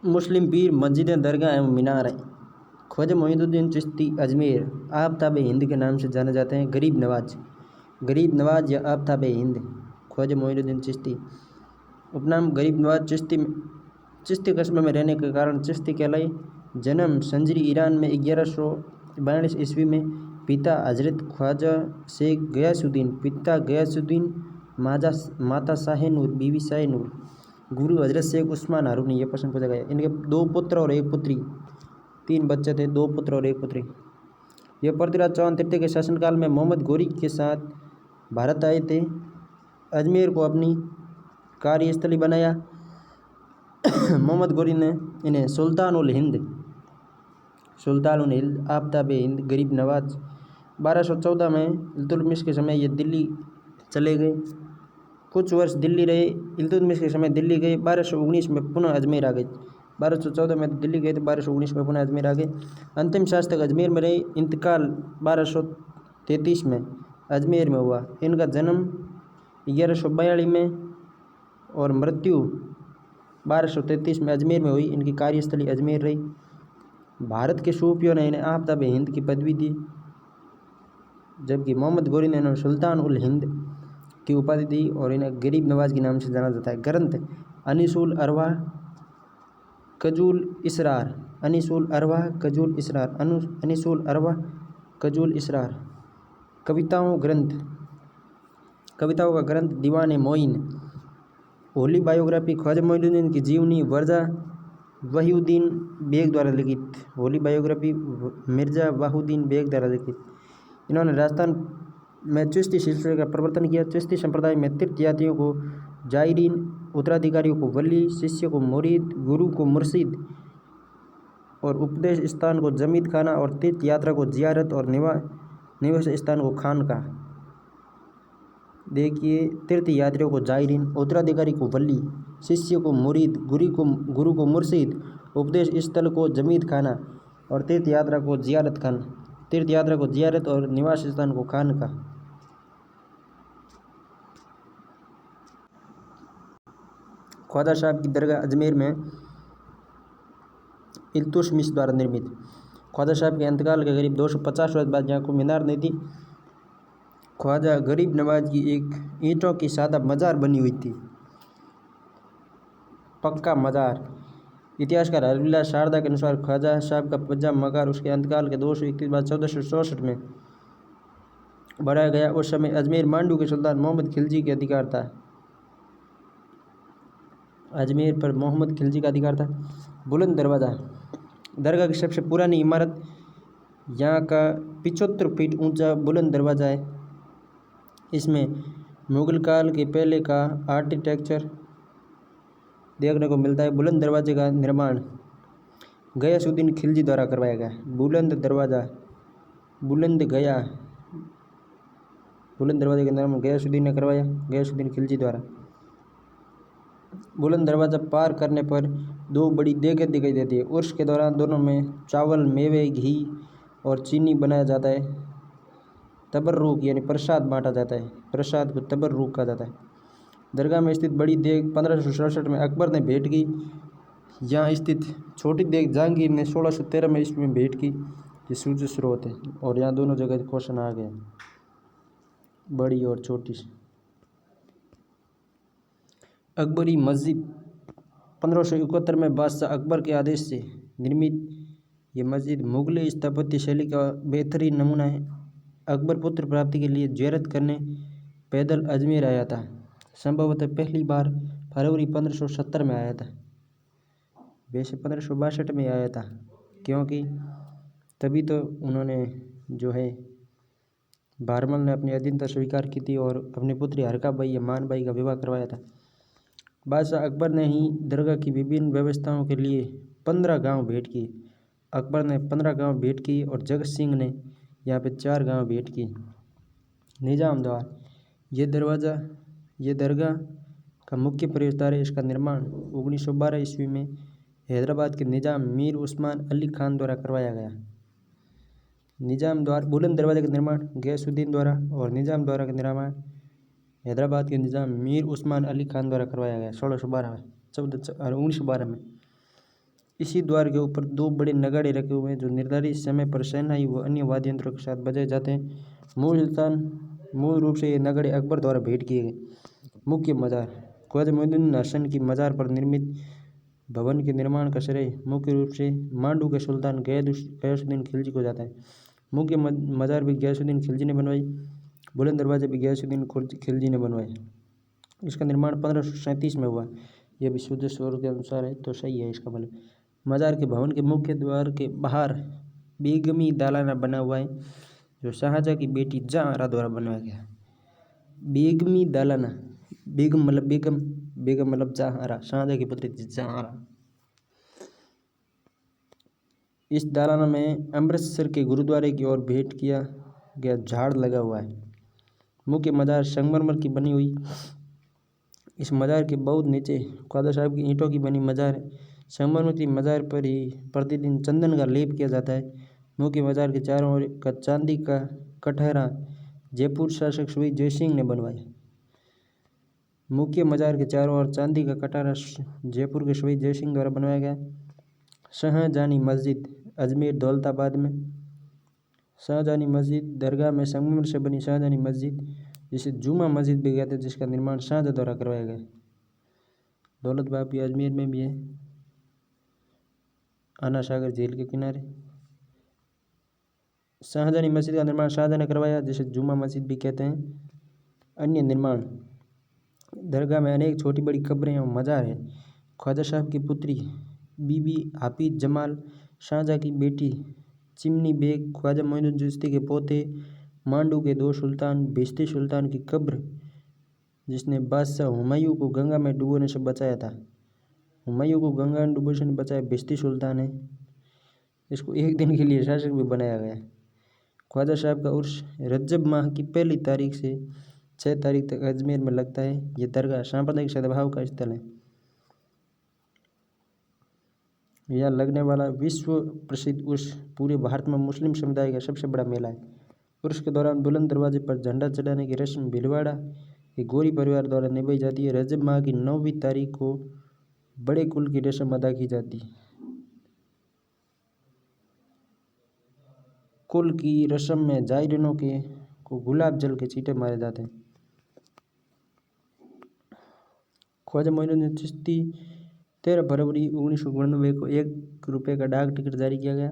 मुस्लिम पीर, मस्जिदें, दरगाह एवं मीनारें। ख्वाजा मोइनुद्दीन चिश्ती अजमेर आफताब हिंद के नाम से जाने जाते हैं। गरीब नवाज या आफताब हिंद ख्वाजा मोइनुद्दीन चिश्ती। उपनाम गरीब नवाज चिश्ती कस्बे में रहने के कारण चिश्ती कहलाए। जन्म संजरी ईरान में 1142 ईस्वी में। पिता हजरत ख्वाजा शेख गयासुद्दीन, पिता गयासुद्दीन, माता शाह नूर, बीवी शाह नूर। गुरु हजरत शेख उस्मान हारूनी। ये प्रश्न पूछा गया। इनके 2 पुत्र और 1 पुत्री, 3 बच्चे थे, 2 पुत्र और 1 पुत्री। ये पृथ्वीराज चौहान तृतीय के शासनकाल में मोहम्मद गोरी के साथ भारत आए थे। अजमेर को अपनी कार्यस्थली बनाया। मोहम्मद गोरी ने इन्हें सुल्तान उल हिंद आफताब हिंद गरीब नवाज। 1214 में इल्तुतमिश के समय ये दिल्ली चले गए। कुछ वर्ष दिल्ली रहे। इल्तुतमिश के समय दिल्ली गए। 1219 में पुनः अजमेर आ गए। 1214 में दिल्ली गए तो 1219 में पुनः अजमेर आ गए। अंतिम सांस तक अजमेर में रहे। इंतकाल 1233 में अजमेर में हुआ। इनका जन्म 1142 में और मृत्यु 1233 में अजमेर में हुई। इनकी कार्यस्थली अजमेर रही। भारत के सूफियों ने इन्हें आफताब हिंद की पदवी दी, जबकि मोहम्मद गोरी ने इन्हें सुल्तान उल हिंद की उपाधि दी और इन्हें गरीब नवाज के नाम से जाना जाता है। ग्रंथ अनीसुल अरवाह कजूल इसरार। कविताओं का ग्रंथ दीवान मोइन। होली बायोग्राफी ख्वाजा मोइनुद्दीन की जीवनी वर्जा वहीउद्दीन बेग द्वारा लिखित। होली बायोग्राफी मिर्जा वाहुद्दीन बेग द्वारा लिखित। इन्होंने राजस्थान में चिश्ती सिलसिले का प्रवर्तन किया। चिश्ती संप्रदाय में तीर्थ यात्रियों को जायरीन, उत्तराधिकारियों को वली, शिष्य को मुरीद, गुरु को मुर्शिद और उपदेश स्थान को जमीद खाना और तीर्थ यात्रा को जियारत और निवास स्थान को खानका। देखिए, तीर्थ यात्रियों को जायरीन, उत्तराधिकारी को वली, शिष्य को मुरीद, गुरु को मुर्शिद, उपदेश स्थल को जमीद खाना और तीर्थ यात्रा को जियारत और निवास स्थान को खानका। ख्वाजा साहब की दरगाह अजमेर में इल्तुतमिश द्वारा निर्मित। ख्वाजा साहब के इंतकाल के करीब 250 वर्ष बाद यहाँ को मीनार नहीं थी। ख्वाजा गरीब नवाज की एक ईंटों की सादा मजार बनी हुई थी, पक्का मजार। इतिहासकार हरविला शारदा के अनुसार ख्वाजा साहब का पज्जा मकार उसके इंतकाल के 231 बाद 1464 में बढ़ाया गया। उस समय अजमेर मांडू के सुल्तान मोहम्मद खिलजी के अधिकार था। अजमेर पर मोहम्मद खिलजी का अधिकार था। बुलंद दरवाज़ा दरगाह की सबसे पुरानी इमारत। यहाँ का 75 फीट ऊंचा बुलंद दरवाज़ा है। इसमें मुगल काल के पहले का आर्किटेक्चर देखने को मिलता है। बुलंद दरवाजे का निर्माण गयासुद्दीन खिलजी द्वारा करवाया गया। बुलंद दरवाजे का निर्माण गयासुद्दीन ने करवाया, गयासुद्दीन खिलजी द्वारा। बुलंद दरवाज़ा पार करने पर 2 बड़ी देगें दिखाई देती है। उर्स के दौरान दोनों में चावल, मेवे, घी और चीनी बनाया जाता है। तबर्रुक यानी प्रसाद बांटा जाता है। प्रसाद को तबर्रुक कहा जाता है। दरगाह में स्थित बड़ी देग 1567 में अकबर ने भेंट की। यहाँ स्थित छोटी देग जहांगीर ने 1613 में ईस्वी में भेंट की। ये सूर्य स्रोत है और यहाँ दोनों जगह क्वेश्चन आ गए, बड़ी और छोटी। अकबरी मस्जिद 1571 में बादशाह अकबर के आदेश से निर्मित ये मस्जिद मुगल स्थापत्य शैली का बेहतरीन नमूना है। अकबर पुत्र प्राप्ति के लिए ज़ियारत करने पैदल अजमेर आया था। संभवतः पहली बार फरवरी 1570 में आया था। वैसे 1562 में आया था, क्योंकि तभी तो उन्होंने जो है भारमल ने अपनी अधीनता स्वीकार की थी और अपनी पुत्री हरका बाई या मान बाई का विवाह करवाया था। बादशाह अकबर ने ही दरगाह की विभिन्न व्यवस्थाओं के लिए 15 गांव भेंट किए। अकबर ने 15 गांव भेंट की और जगत सिंह ने यहाँ पे 4 गांव भेंट की। निजाम द्वार ये दरगाह का मुख्य प्रवेश द्वार है। इसका निर्माण 1912 ईस्वी में हैदराबाद के निजाम मीर उस्मान अली खान द्वारा करवाया गया। निजाम द्वार बुलंद दरवाजे का निर्माण गयासुद्दीन द्वारा और निजाम द्वारा का निर्माण हैदराबाद के निजाम मीर उस्मान अली खान द्वारा करवाया गया 1912 में। इसी द्वार के ऊपर 2 बड़े नगाड़े रखे हुए हैं जो निर्धारित समय पर शहनाई व अन्य वाद्य यंत्रों के साथ बजाए जाते हैं। मूल रूप से ये नगाड़े अकबर द्वारा भेंट किए गए। मुख्य मज़ार ख्वाजा मोइनुद्दीन हसन की मज़ार पर निर्मित भवन के निर्माण का श्रेय मुख्य रूप से मांडू के सुल्तान गयासुद्दीन खिलजी को जाता है। मुख्य मज़ार भी गयासुद्दीन खिलजी ने बनवाई। बुलंद दरवाजे भी गयासुद्दीन खिलजी ने बनवाए। इसका निर्माण 1537 में हुआ। यह भी शुद्ध स्वर के अनुसार है तो सही है इसका मतलब। मज़ार के भवन के मुख्य द्वार के बाहर बेगमी दालाना बना हुआ है जो शाहजहाँ की बेटी जहाँ द्वारा बनवाया गया। बेगमी दालाना, बेगम मतलब बेगम, बेगम मतलब जहाँ, शाहजहाँ की पुत्री थी जहाँ। इस दालाना में अमृतसर के गुरुद्वारे की ओर भेंट किया गया झाड़ लगा हुआ है। मुख्य मज़ार संगमरमर की बनी हुई। इस मज़ार के बहुत नीचे ख्वाजा साहब की ईंटों की बनी मज़ार है। संगमरमर की मज़ार पर ही प्रतिदिन चंदन का लेप किया जाता है। मुख्य मज़ार के चारों ओर का चांदी का कटहरा जयपुर शासक शहीद जयसिंह ने बनवाया। मुख्य मज़ार के चारों ओर चांदी का कटहरा जयपुर के शहीद जयसिंह द्वारा बनवाया गया। शाहजहानी मस्जिद अजमेर दौलताबाद में। शाहजहानी मस्जिद दरगाह में संगमरमर से बनी शाहजहानी मस्जिद जिसे जुमा मस्जिद भी कहते हैं, जिसका निर्माण शाहजहाँ द्वारा करवाया गया। दौलताबाद भी अजमेर में भी है, आना सागर झील के किनारे। शाहजहानी मस्जिद का निर्माण शाहजहाँ ने करवाया जिसे जुमा मस्जिद भी कहते हैं। अन्य निर्माण दरगाह में अनेक छोटी बड़ी कब्रें और मज़ार है। ख्वाजा साहब की पुत्री बीबी हाफिज जमाल, शाहजहाँ की बेटी चिमनी बेग, ख्वाजा मोइनुद्दीन चिश्ती के पोते मांडू के 2 सुल्तान, बेश्ती सुल्तान की कब्र जिसने बादशाह हुमायूं को गंगा में डूबने से बचाया था। हुमायूं को गंगा में डूबने से बचाया बेश्ती सुल्तान है। इसको एक दिन के लिए शासक भी बनाया गया। ख्वाजा साहब का उर्स रजब माह की 1 तारीख से 6 तारीख तक अजमेर में लगता है। यह दरगाह सांप्रदायिक सद्भाव का स्थल है। यह लगने वाला विश्व प्रसिद्ध उर्स पूरे भारत में मुस्लिम समुदाय का सबसे बड़ा मेला है। उर्स के दौरान बुलंद दरवाजे पर झंडा चढ़ाने की रस्म भीलवाड़ा के गोरी परिवार द्वारा निभाई जाती है। रजब माह की 9वीं तारीख को बड़े कुल की रस्म अदा की जाती है। कुल की रस्म में जायरीनों को गुलाब जल के छींटे मारे जाते हैं। ख्वाजा मोइनुद्दीन चिश्ती 13 फरवरी 1999 को 1 रुपये का डाक टिकट जारी किया गया।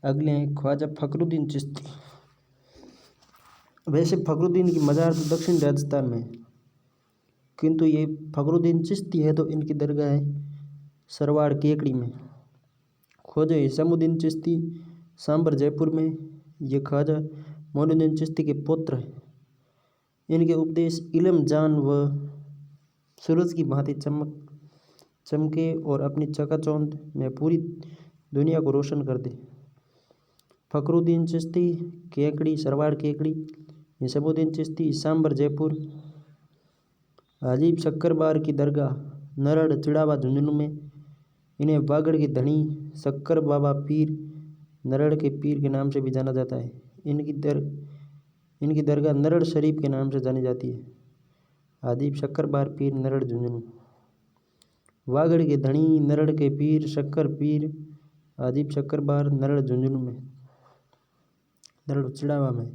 अगले हैं ख्वाजा फखरुद्दीन चिश्ती। वैसे फखरुद्दीन की मज़ार तो दक्षिण राजस्थान में है, किंतु ये फखरुद्दीन चिश्ती है तो इनकी दरगाह है सरवाड़ केकड़ी में। ख्वाजा हिसामुद्दीन चिश्ती सांबर जयपुर में। ये ख्वाजा मोइनुद्दीन चिश्ती के पुत्र हैं। इनके उपदेश इल्म जान व सूरज की भांति चमके और अपनी चकाचौंध में पूरी दुनिया को रोशन कर दे। फखरुद्दीन चिश्ती केकड़ी सरवाड़ केकड़ी, हिसामुद्दीन चिश्ती सांबर जयपुर। हाजीब शक्करबार की दरगाह नरड़ चिड़ावा झुंझुनू में। इन्हें वागड़ के धनी शक्कर बाबा पीर, नरड़ के पीर के नाम से भी जाना जाता है। इनकी दरगाह नरड़ शरीफ के नाम से जानी जाती है। हाजीब शक्करबार पीर नरड़ झुंझुनू। वागड़ के धनी, नरड़ के पीर, शक्कर पीर, हाजीब शक्करबार नरड़ झुंझुनू में, नरड़ चिड़ावा में।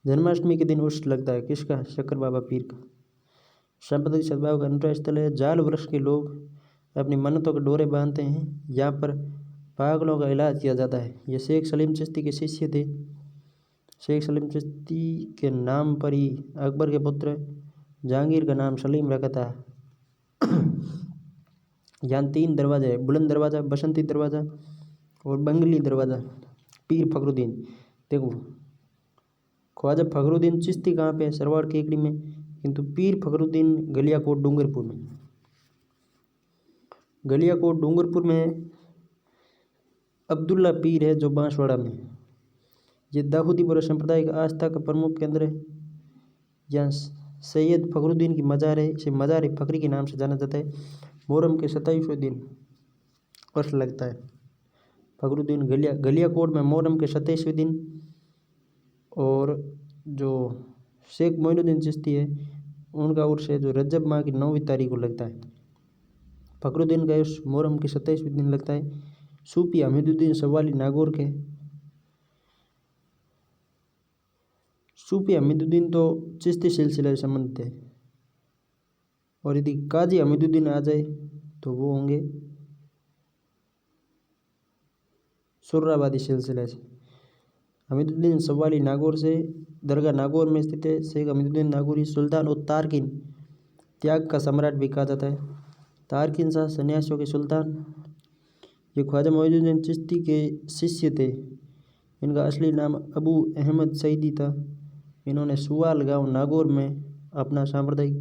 जन्माष्टमी के दिन उर्स लगता है किसका? शक्कर बाबा पीर का। सांप्रदायिक सद्भाव का अनूठा स्थल है। जाल वृक्ष के लोग अपनी मन्नतों के डोरे बांधते हैं। यहाँ पर पागलों का इलाज किया जाता है। ये शेख सलीम चिश्ती के शिष्य थे। शेख सलीम चिश्ती के नाम पर ही अकबर के पुत्र जहांगीर का नाम सलीम रखा था। यहाँ 3 दरवाजे हैं, बुलंद दरवाज़ा, बसंती दरवाज़ा और बंगली दरवाज़ा। पीर फखरुद्दीन, देखो ख्वाजा फखरुद्दीन चिश्ती कहाँ पे है? सरवाड़ केकड़ी में, किंतु पीर फखरुद्दीन गलियाकोट डूंगरपुर में। गलियाकोट डूंगरपुर में अब्दुल्ला पीर है जो बांसवाड़ा में। ये दाऊदी बोरा संप्रदाय का आस्था का प्रमुख केंद्र है। यहाँ सैयद फखरुद्दीन की मज़ार है। इसे मज़ार फखरी के नाम से जाना जाता है। मुहर्रम के 27वें दिन उर्स लगता है। फखरुद्दीन गलियाकोट में मुहर्रम के 27वें दिन। और जो शेख मोइनुद्दीन चिश्ती है उनका उर्स है जो रजब माह की 9वीं तारीख को लगता है। फ़खरुद्दीन का उर्स मुहर्रम के 27वें दिन लगता है। सूफी हमीदुद्दीन सवाली नागौर के। सूफी हमीदुद्दीन तो चिश्ती सिलसिले से संबंधित है। और यदि काजी हमीदुद्दीन आ जाए तो वो होंगे सुर्राबादी सिलसिले से। हमीदुद्दीन सवाली नागौर से, दरगाह नागौर में स्थित है। शेख हमीदुद्दीन नागौरी सुल्तान और तारकिन, त्याग का सम्राट भी कहा जाता है। तारकिन शाह सन्यासियों के सुल्तान। ये ख्वाजा मोइनुद्दीन चिश्ती के शिष्य थे। इनका असली नाम अबू अहमद सईदी था। इन्होंने सुवाल गांव नागौर में अपना सांप्रदायिक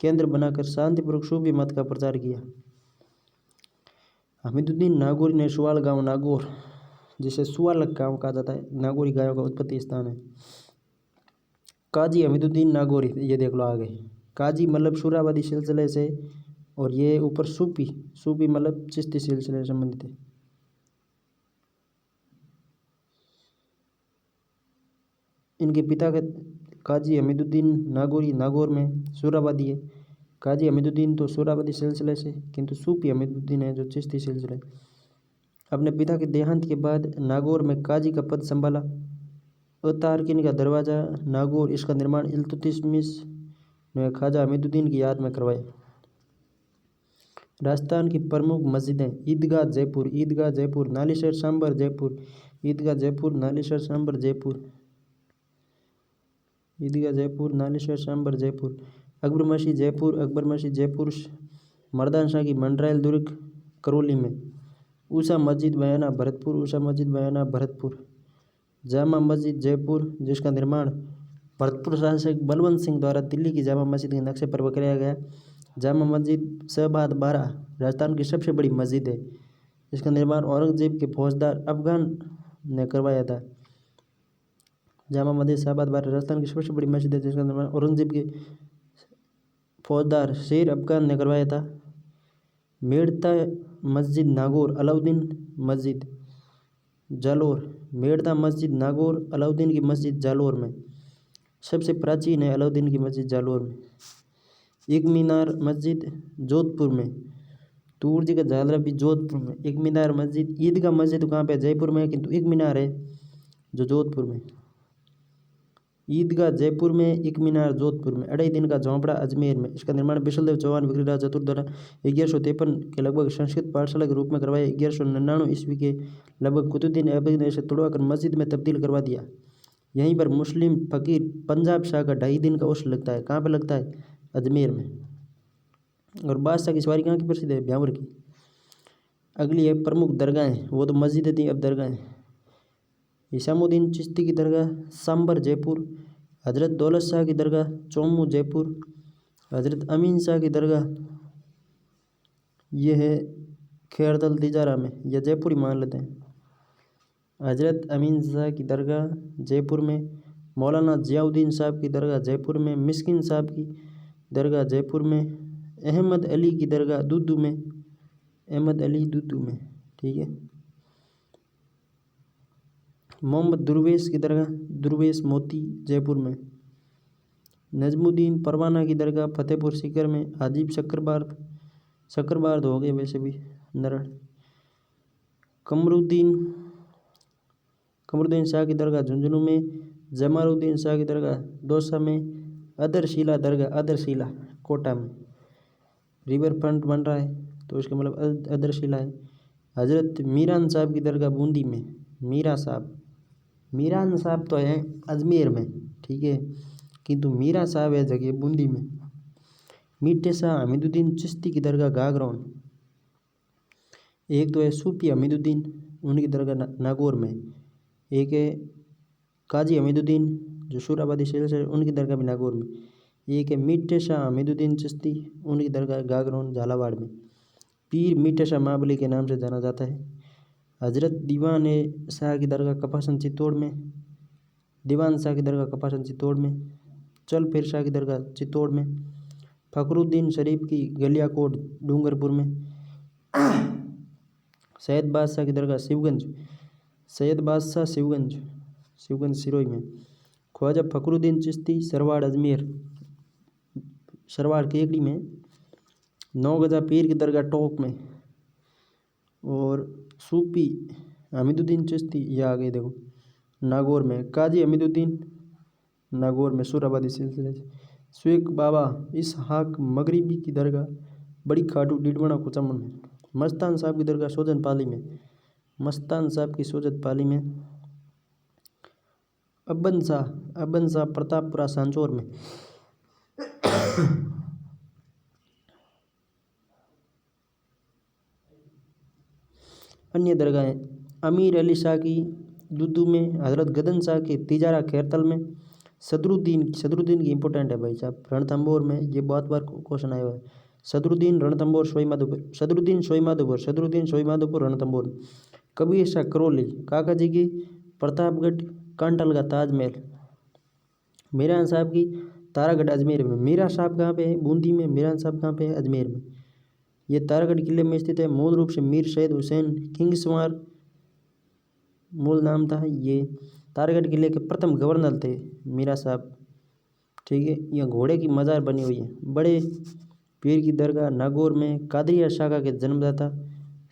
केंद्र बनाकर शांतिपूर्वक सूफी मत का प्रचार किया। हमीदुद्दीन नागौरी ने सुवाल गांव नागौर, जिसे सुवालक गांव कहा जाता है, नागौरी गायों का उत्पत्ति स्थान है। काजी हमीदुद्दीन नागौरी, ये देख लो आगे। काजी मतलब शुराबादी सिलसिले से, और ये ऊपर सूफी मतलब चिश्ती सिलसिले से संबंधित है। इनके पिता का काजी हमीदुद्दीन नागौरी नागौर में शुराबादी है। काजी हमीदुद्दीन तो शुराबादी सिलसिले से, किंतु सूफी हमीदुद्दीन है जो चिश्ती सिलसिले। अपने पिता के देहांत के बाद नागौर में काजी का पद संभाला। तारकिन का दरवाज़ा नागौर, इसका निर्माण इल्तुतमिश ने ख्वाजा हमीदुद्दीन की याद में करवाया। राजस्थान की प्रमुख मस्जिदें: ईदगाह जयपुर, नालीशर सांबर जयपुर, ईदगाह जयपुर, नालीशर सांबर जयपुर, ईदगाह जयपुर, नालीशर सांबर जयपुर। अकबर मस्जिद जयपुर, मर्दान शाह की मंडरायल दुर्ग करौली में। ऊषा मस्जिद बयाना भरतपुर। जामा मस्जिद जयपुर, जिसका निर्माण भरतपुर शासक बलवंत सिंह द्वारा दिल्ली की जामा मस्जिद के नक्शे पर कराया गया। जामा मस्जिद शहबाद बारा राजस्थान की सबसे बड़ी मस्जिद है। इसका निर्माण औरंगजेब के फौजदार अफगान ने करवाया था। जामा मस्जिद शहबाद बारा राजस्थान की सबसे बड़ी मस्जिद है, जिसका निर्माण औरंगजेब के फौजदार शेर अफगान ने करवाया था। मेड़ता मस्जिद नागौर, अलाउद्दीन मस्जिद जालोर। मेड़ता मस्जिद नागौर, अलाउद्दीन की मस्जिद जालोर में। सबसे प्राचीन है अलाउद्दीन की मस्जिद जालोर में। एक मीनार मस्जिद जोधपुर में। तूर जी का झालरा भी जोधपुर में। एक मीनार मस्जिद। ईदगाह मस्जिद कहाँ पे? जयपुर में, किंतु एक मीनार है जो जोधपुर में। ईदगाह जयपुर में, एक मीनार जोधपुर में। अढ़ाई दिन का झोंपड़ा अजमेर में। इसका निर्माण बिशलदेव चौहान विक्रीराज चतुर्थ द्वारा 1153 के लगभग संस्कृत पाठशाला के रूप में करवाया। 1199 ईस्वी के लगभग कुतुबुद्दीन ऐबक ने इसे तोड़वाकर मस्जिद में तब्दील करवा दिया। यहीं पर मुस्लिम फकीर पंजाब शाह का 2.5 दिन का उर्स लगता है। कहाँ पर लगता है? अजमेर में। और बादशाह की सवारी कहाँ की प्रसिद्ध है? ब्यावर की। अगली है प्रमुख दरगाहें, वो तो मस्जिद थी, अब दरगाहें। हिसामुद्दीन चिश्ती की दरगाह सांबर जयपुर, हजरत दौलत शाह की दरगाह चौमू जयपुर, हजरत अमीन शाह की दरगाह ये है खेरदल तिजारा में, यह जयपुर ही मान लेते हैं। हजरत अमीन शाह की दरगाह जयपुर में। मौलाना जियाउद्दीन साहब की दरगाह जयपुर में। मिस्किन साहब की दरगाह जयपुर में। अहमद अली की दरगाह दूदू में, अहमद अली दूदू में, ठीक है। मोहम्मद दुर्वेश की दरगाह दुर्वेश मोती जयपुर में। नजमुद्दीन परवाना की दरगाह फतेहपुर सीकर में। हाजीब शक्करबार्द हो गए वैसे भी नरड़। कमरुद्दीन शाह की दरगाह झुंझुनू में। जमालुद्दीन शाह की दरगाह दौसा में। अदरशिला दरगाह अदरशिला कोटा में। रिवर फ्रंट बन रहा है तो इसका मतलब अदरशिला है। हजरत मीरान साहब की दरगाह बूंदी में। मीरान साहब तो है अजमेर में, ठीक है, किंतु मीरा साहब है जगह बूंदी में। मीठे शाह हमीदुद्दीन चिश्ती की दरगाह गागरौन। एक तो है सूफी हमीदुद्दीन, उनकी दरगाह नागौर में। एक है काजी हमीदुद्दीन जो शुराबादी शैल से, उनकी दरगाह भी नागौर में। एक है मीठे शाह हमीदुद्दीन चिश्ती, उनकी दरगाह गागरौन झालावाड़ में। पीर मीठे शाह महाबली के नाम से जाना जाता है। हजरत दीवान शाह की दरगाह कपासन चित्तौड़ में। दीवान शाह की दरगाह कपासन चित्तौड़ में। चल फिर शाह की दरगाह चित्तौड़ में। फ़खरुद्दीन शरीफ की गलियाकोट डूंगरपुर में। सैयद बादशाह की दरगाह शिवगंज सिरोही में। ख्वाजा फ़खरुद्दीन चिश्ती सरवाड़ अजमेर, सरवाड़ केकड़ी में। 9 गजा पीर की दरगाह टोंक में। और सूफी हमीदुद्दीन चिश्ती, ये आ गई देखो नागौर में। काजी हमीदुद्दीन नागौर में सुराबादी सिलसिले से। शेख बाबा इसहाक मगरिबी की दरगाह बड़ी खाटू डिडवाना कुचामन में। मस्तान साहब की दरगाह सोजन पाली में। मस्तान साहब की सोजन पाली में। अबन शाह प्रतापपुरा सांचौर में। अन्य दरगाहें अमीर अली शाह की दुदू में, हज़रत गदन शाह की तिजारा खैरतल में, सदरुद्दीन की इंपॉर्टेंट है भाई साहब, रणथंबोर में। ये बहुत बार क्वेश्चन आया हुआ है। सदरुद्दीन रणथंबोर सोई माधोपुर रणथंबोर। कबीर शाह करौली, काका जी की प्रतापगढ़ कांटल का ताजमहल। मीरान साहब की तारागढ़ अजमेर में। मीरा साहब कहाँ पे है? बूंदी में। मीरान साहब कहाँ पे है? अजमेर में। ये तारागढ़ किले में स्थित है। मूल रूप से मीर सैयद हुसैन किंग्सवार मूल नाम था। ये तारागढ़ किले के प्रथम गवर्नर थे मीरा साहब, ठीक है। यह घोड़े की मज़ार बनी हुई है। बड़े पीर की दरगाह नागौर में। कादरिया शाखा के जन्मदाता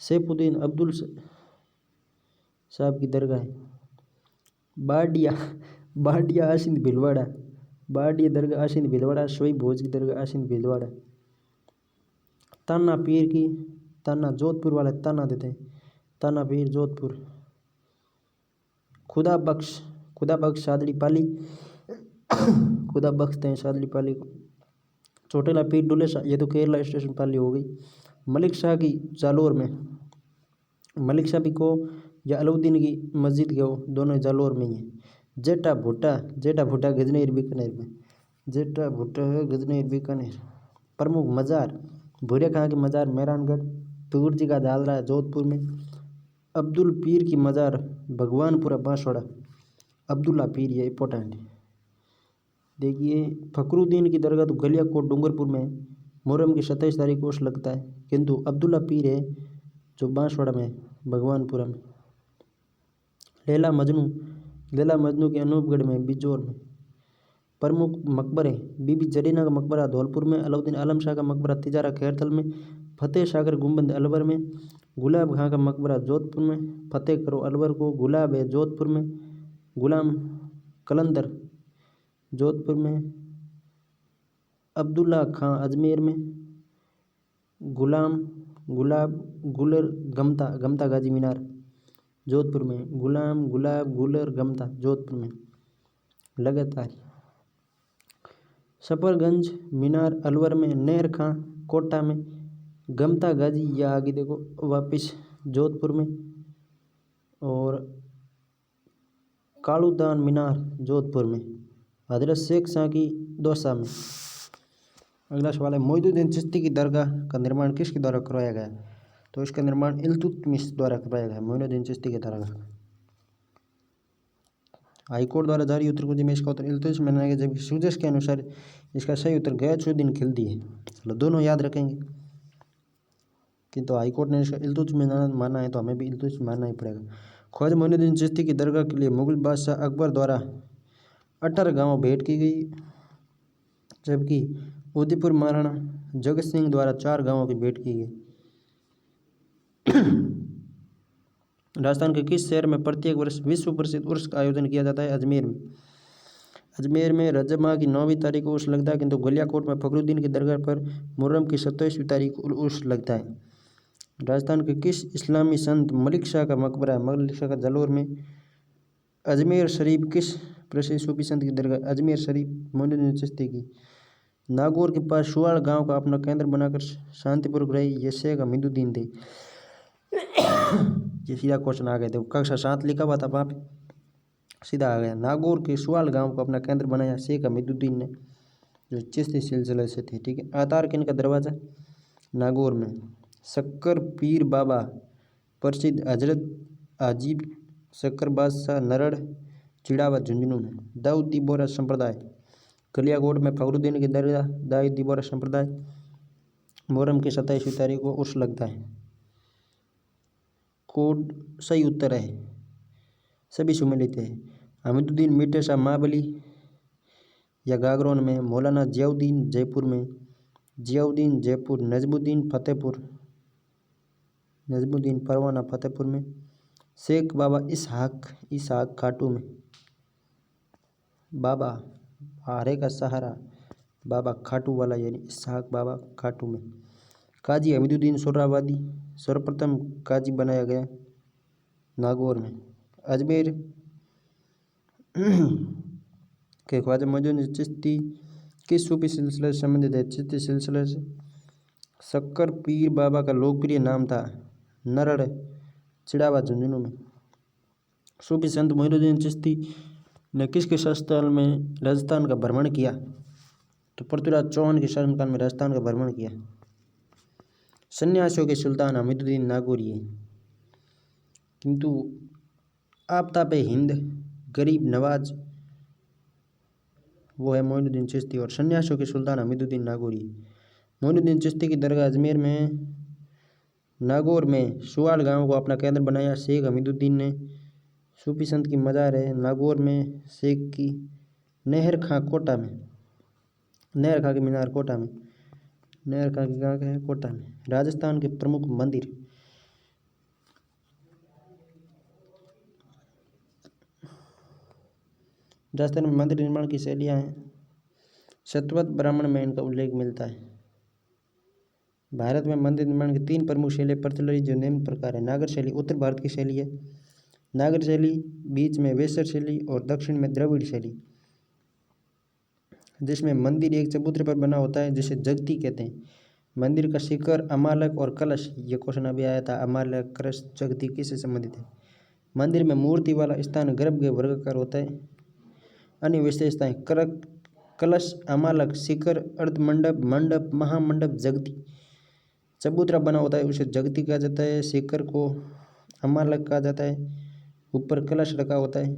सैफुद्दीन अब्दुल साहब की दरगाह है। बाडिया आसिंद भिलवाड़ा, बाडिया दरगाह आसिंद भिलवाड़ा। शोई भोज की दरगाह आसिंद भिलवाड़ा। ताना पीर की, ताना जोधपुर वाले ताना देते हैं, ताना पीर जोधपुर। खुदा बख्श सादड़ी पाली, खुदा बख्शते हैं सादड़ी पाली को। चोटेला पीर डुले शाह, ये तो केरला स्टेशन पाली हो गई। मलिक शाह की जालोर में। मलिक शाह भी को या अलाउद्दीन की मस्जिद गयो, दोनों जालोर में ही है। जेठा भुट्टा गजनेर बीकानेर में। जेठा भुट्टा है गजनेर बीकानेर। प्रमुख मज़ार भूरे खां की मज़ार मेहरानगढ़। तूर जी का जालरा है जोधपुर में। अब्दुल पीर की मज़ार भगवानपुरा बांसवाड़ा। अब्दुल्ला पीर, ये इंपॉर्टेंट है। देखिए फखरुद्दीन की दरगाह तो गलियाकोट डूंगरपुर में। मुहर्रम की 27 तारीख को उर्स लगता है, किंतु अब्दुल्ला पीर है जो बांसवाड़ा में भगवानपुरा में। लैला मजनू के अनूपगढ़ में बिजोर में। प्रमुख मकबरे बीबी जरीना का मकबरा धौलपुर में। अलाउद्दीन आलम शाह का मकबरा तिजारा खैरतल में। फतेह सागर गुंबद अलवर में। गुलाब खां का मकबरा जोधपुर में। फतेह करो अलवर को। गुलाब है जोधपुर में। गुलाम कलंदर जोधपुर में। अब्दुल्ला खां अजमेर में। गुलाब गुलर गमता गाजी मीनार जोधपुर में। गुलाब गुलर गमता जोधपुर में। लगातार सफरगंज मीनार अलवर में। नहर खां कोटा में। गमता गाजी या आगे देखो वापिस जोधपुर में। और कालूदान मीनार जोधपुर में। हजरत शेख शाह की दौसा में। अगला सवाल है, मोइनुद्दीन चिश्ती की दरगाह का निर्माण किसके द्वारा करवाया गया? तो इसका निर्माण इल्तुतमिश द्वारा करवाया गया। मोइनुद्दीन चिश्ती की दरगाह हाईकोर्ट द्वारा जारी उत्तर कुंजी में इसका उत्तर इल्तुतमिश माना गया, जबकि सूजश के अनुसार इसका सही उत्तर गयासुद्दीन खिलजी है। चलो दोनों याद रखेंगे, किंतु हाईकोर्ट ने इसका इल्तुतमिश माना है तो हमें भी इल्तुतमिश मानना ही पड़ेगा। ख्वाजा मोइनुद्दीन चिश्ती की दरगाह के लिए मुगल बादशाह अकबर द्वारा 18 गांव भेंट की गई, जबकि उदयपुर महाराणा जगत सिंह द्वारा 4 गांवों की भेंट की गई। राजस्थान के किस शहर में प्रत्येक वर्ष विश्व प्रसिद्ध उर्स का आयोजन किया जाता है? अजमेर में रजब माह की 9वीं तारीख को उर्स लगता है, किंतु गलियाकोट में फखरुद्दीन की दरगाह पर मुहर्रम की 27वीं तारीख को उर्स लगता है। राजस्थान के किस इस्लामी संत मलिक शाह का मकबरा है? मलिक शाह का जालोर में। अजमेर शरीफ किस प्रसिद्ध सूफी संत की दरगाह? अजमेर शरीफ मोइनुद्दीन चिश्ती की। नागौर के पास सुवाड़ गांव का अपना केंद्र बनाकर शांतिपूर्वक रहे, ये शेख हमीदुद्दीन थे। ये सीधा क्वेश्चन आ गए थे, कक्षा 7 लिखा हुआ था वहाँ पे, सीधा आ गया। नागौर के सुवाल गांव को अपना केंद्र बनाया शेख हमीदुद्दीन ने, जो चिश्ती सिलसिले से थे, ठीक है। आतार किन का दरवाज़ा? नागौर में। शक्कर पीर बाबा प्रसिद्ध हजरत अजीब शक्कर बादशाह नरड़ चिड़ावा झुंझुनू में। दाऊदी बोरा संप्रदाय गलियाकोट में। फखरुद्दीन की दरगाह दाऊदी बोरा संप्रदाय। मुहर्रम की 27वीं तारीख को उर्स लगता है। कोड सही उत्तर है, सभी सुमेलित है। हमीदुद्दीन मीठे शाह महाबली या गागरोन में। मौलाना जियाउद्दीन जयपुर में। जियाउद्दीन जयपुर, नजमुद्दीन परवाना फतेहपुर में, शेख बाबा इसहाक खाटू में, बाबा हारे का सहारा बाबा खाटू वाला यानी इसहाक बाबा खाटू में, काजी हमीदुद्दीन सोहरावादी सर्वप्रथम काजी बनाया गया नागौर में, अजमेर के ख्वाजा मोइनुद्दीन चिश्ती किस सूफी सिलसिले से संबंधित है? चिश्ती सिलसिले से। शक्कर पीर बाबा का लोकप्रिय नाम था नरड़ चिड़ावा झुंझुनू में। सूफी संत मोइनुद्दीन चिश्ती ने किसके शासनकाल में राजस्थान का भ्रमण किया? तो पृथ्वीराज चौहान के शासनकाल में राजस्थान का भ्रमण किया। सन्यासियों के सुल्तान हमीदुद्दीन नागौरी है, किंतु आफताब हिंद गरीब नवाज वो है मोइनुद्दीन चिश्ती, और सन्यासियों के सुल्तान हमीदुद्दीन नागौरी। मोइनुद्दीन चिश्ती की दरगाह अजमेर में, नागौर में सुवाल गांव को अपना केंद्र बनाया। शेख हमीदुद्दीन ने सूफी संत की मज़ार है नागौर में, शेख की नहर खां कोटा में, नहर खां की मीनार कोटा में, नहर खां की कहाँ है? कोटा में। राजस्थान के प्रमुख मंदिर, राजस्थान में मंदिर निर्माण की शैलियाँ हैं, शतवत ब्राह्मण में इनका उल्लेख मिलता है। भारत में मंदिर निर्माण की 3 प्रमुख शैलियाँ प्रचलित जो निम्न प्रकार है। नागर शैली उत्तर भारत की शैली है, नागर शैली बीच में वेसर शैली और दक्षिण में द्रविड़ शैली, जिसमें मंदिर एक चबूतरे पर बना होता है जिसे जगती कहते हैं। मंदिर का शिखर, अमालक और कलश, ये क्वेश्चन अभी आया था, अमालक कलश जगती किससे संबंधित है? मंदिर में मूर्ति वाला स्थान गर्भगृह वर्गाकार होता है। अन्य विशेषताएं, कलश, अमालक, शिखर, अर्धमंडप, मंडप, महामंडप, जगती। चबूतरा बना होता है उसे जगती कहा जाता है, शिखर को अमालक कहा जाता है, ऊपर कलश रखा होता है।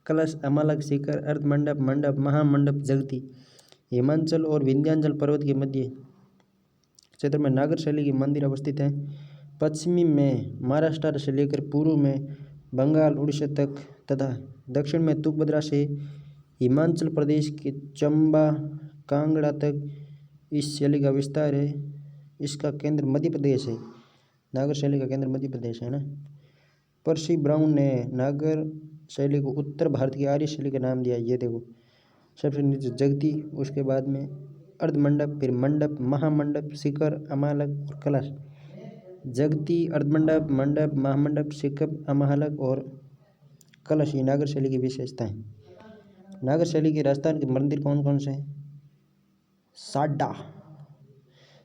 कलश, अमालक, शिखर, अर्धमंडप, मंडप, महामंडप, जगती। हिमाचल और विंध्याचल पर्वत के मध्य क्षेत्र में नागर शैली के मंदिर अवस्थित हैं। पश्चिमी में महाराष्ट्र से लेकर पूर्व में बंगाल उड़ीसा तक तथा दक्षिण में तुंगभद्रा से हिमाचल प्रदेश के चंबा कांगड़ा तक इस शैली का विस्तार है। इसका केंद्र मध्य प्रदेश है। नागर शैली का केंद्र मध्य प्रदेश है ना। पर्सी ब्राउन ने नागर शैली को उत्तर भारत की आर्य शैली का नाम दिया। ये देखो, सबसे नीचे जगती, उसके बाद में अर्धमंडप, फिर मंडप, महामंडप, शिखर, अमालक और कलश। जगती, अर्धमंडप, मंडप, महामंडप, शिखर, अमालक और कलश, ये नागर शैली की विशेषताएं। नागर शैली के राजस्थान के मंदिर कौन कौन से हैं?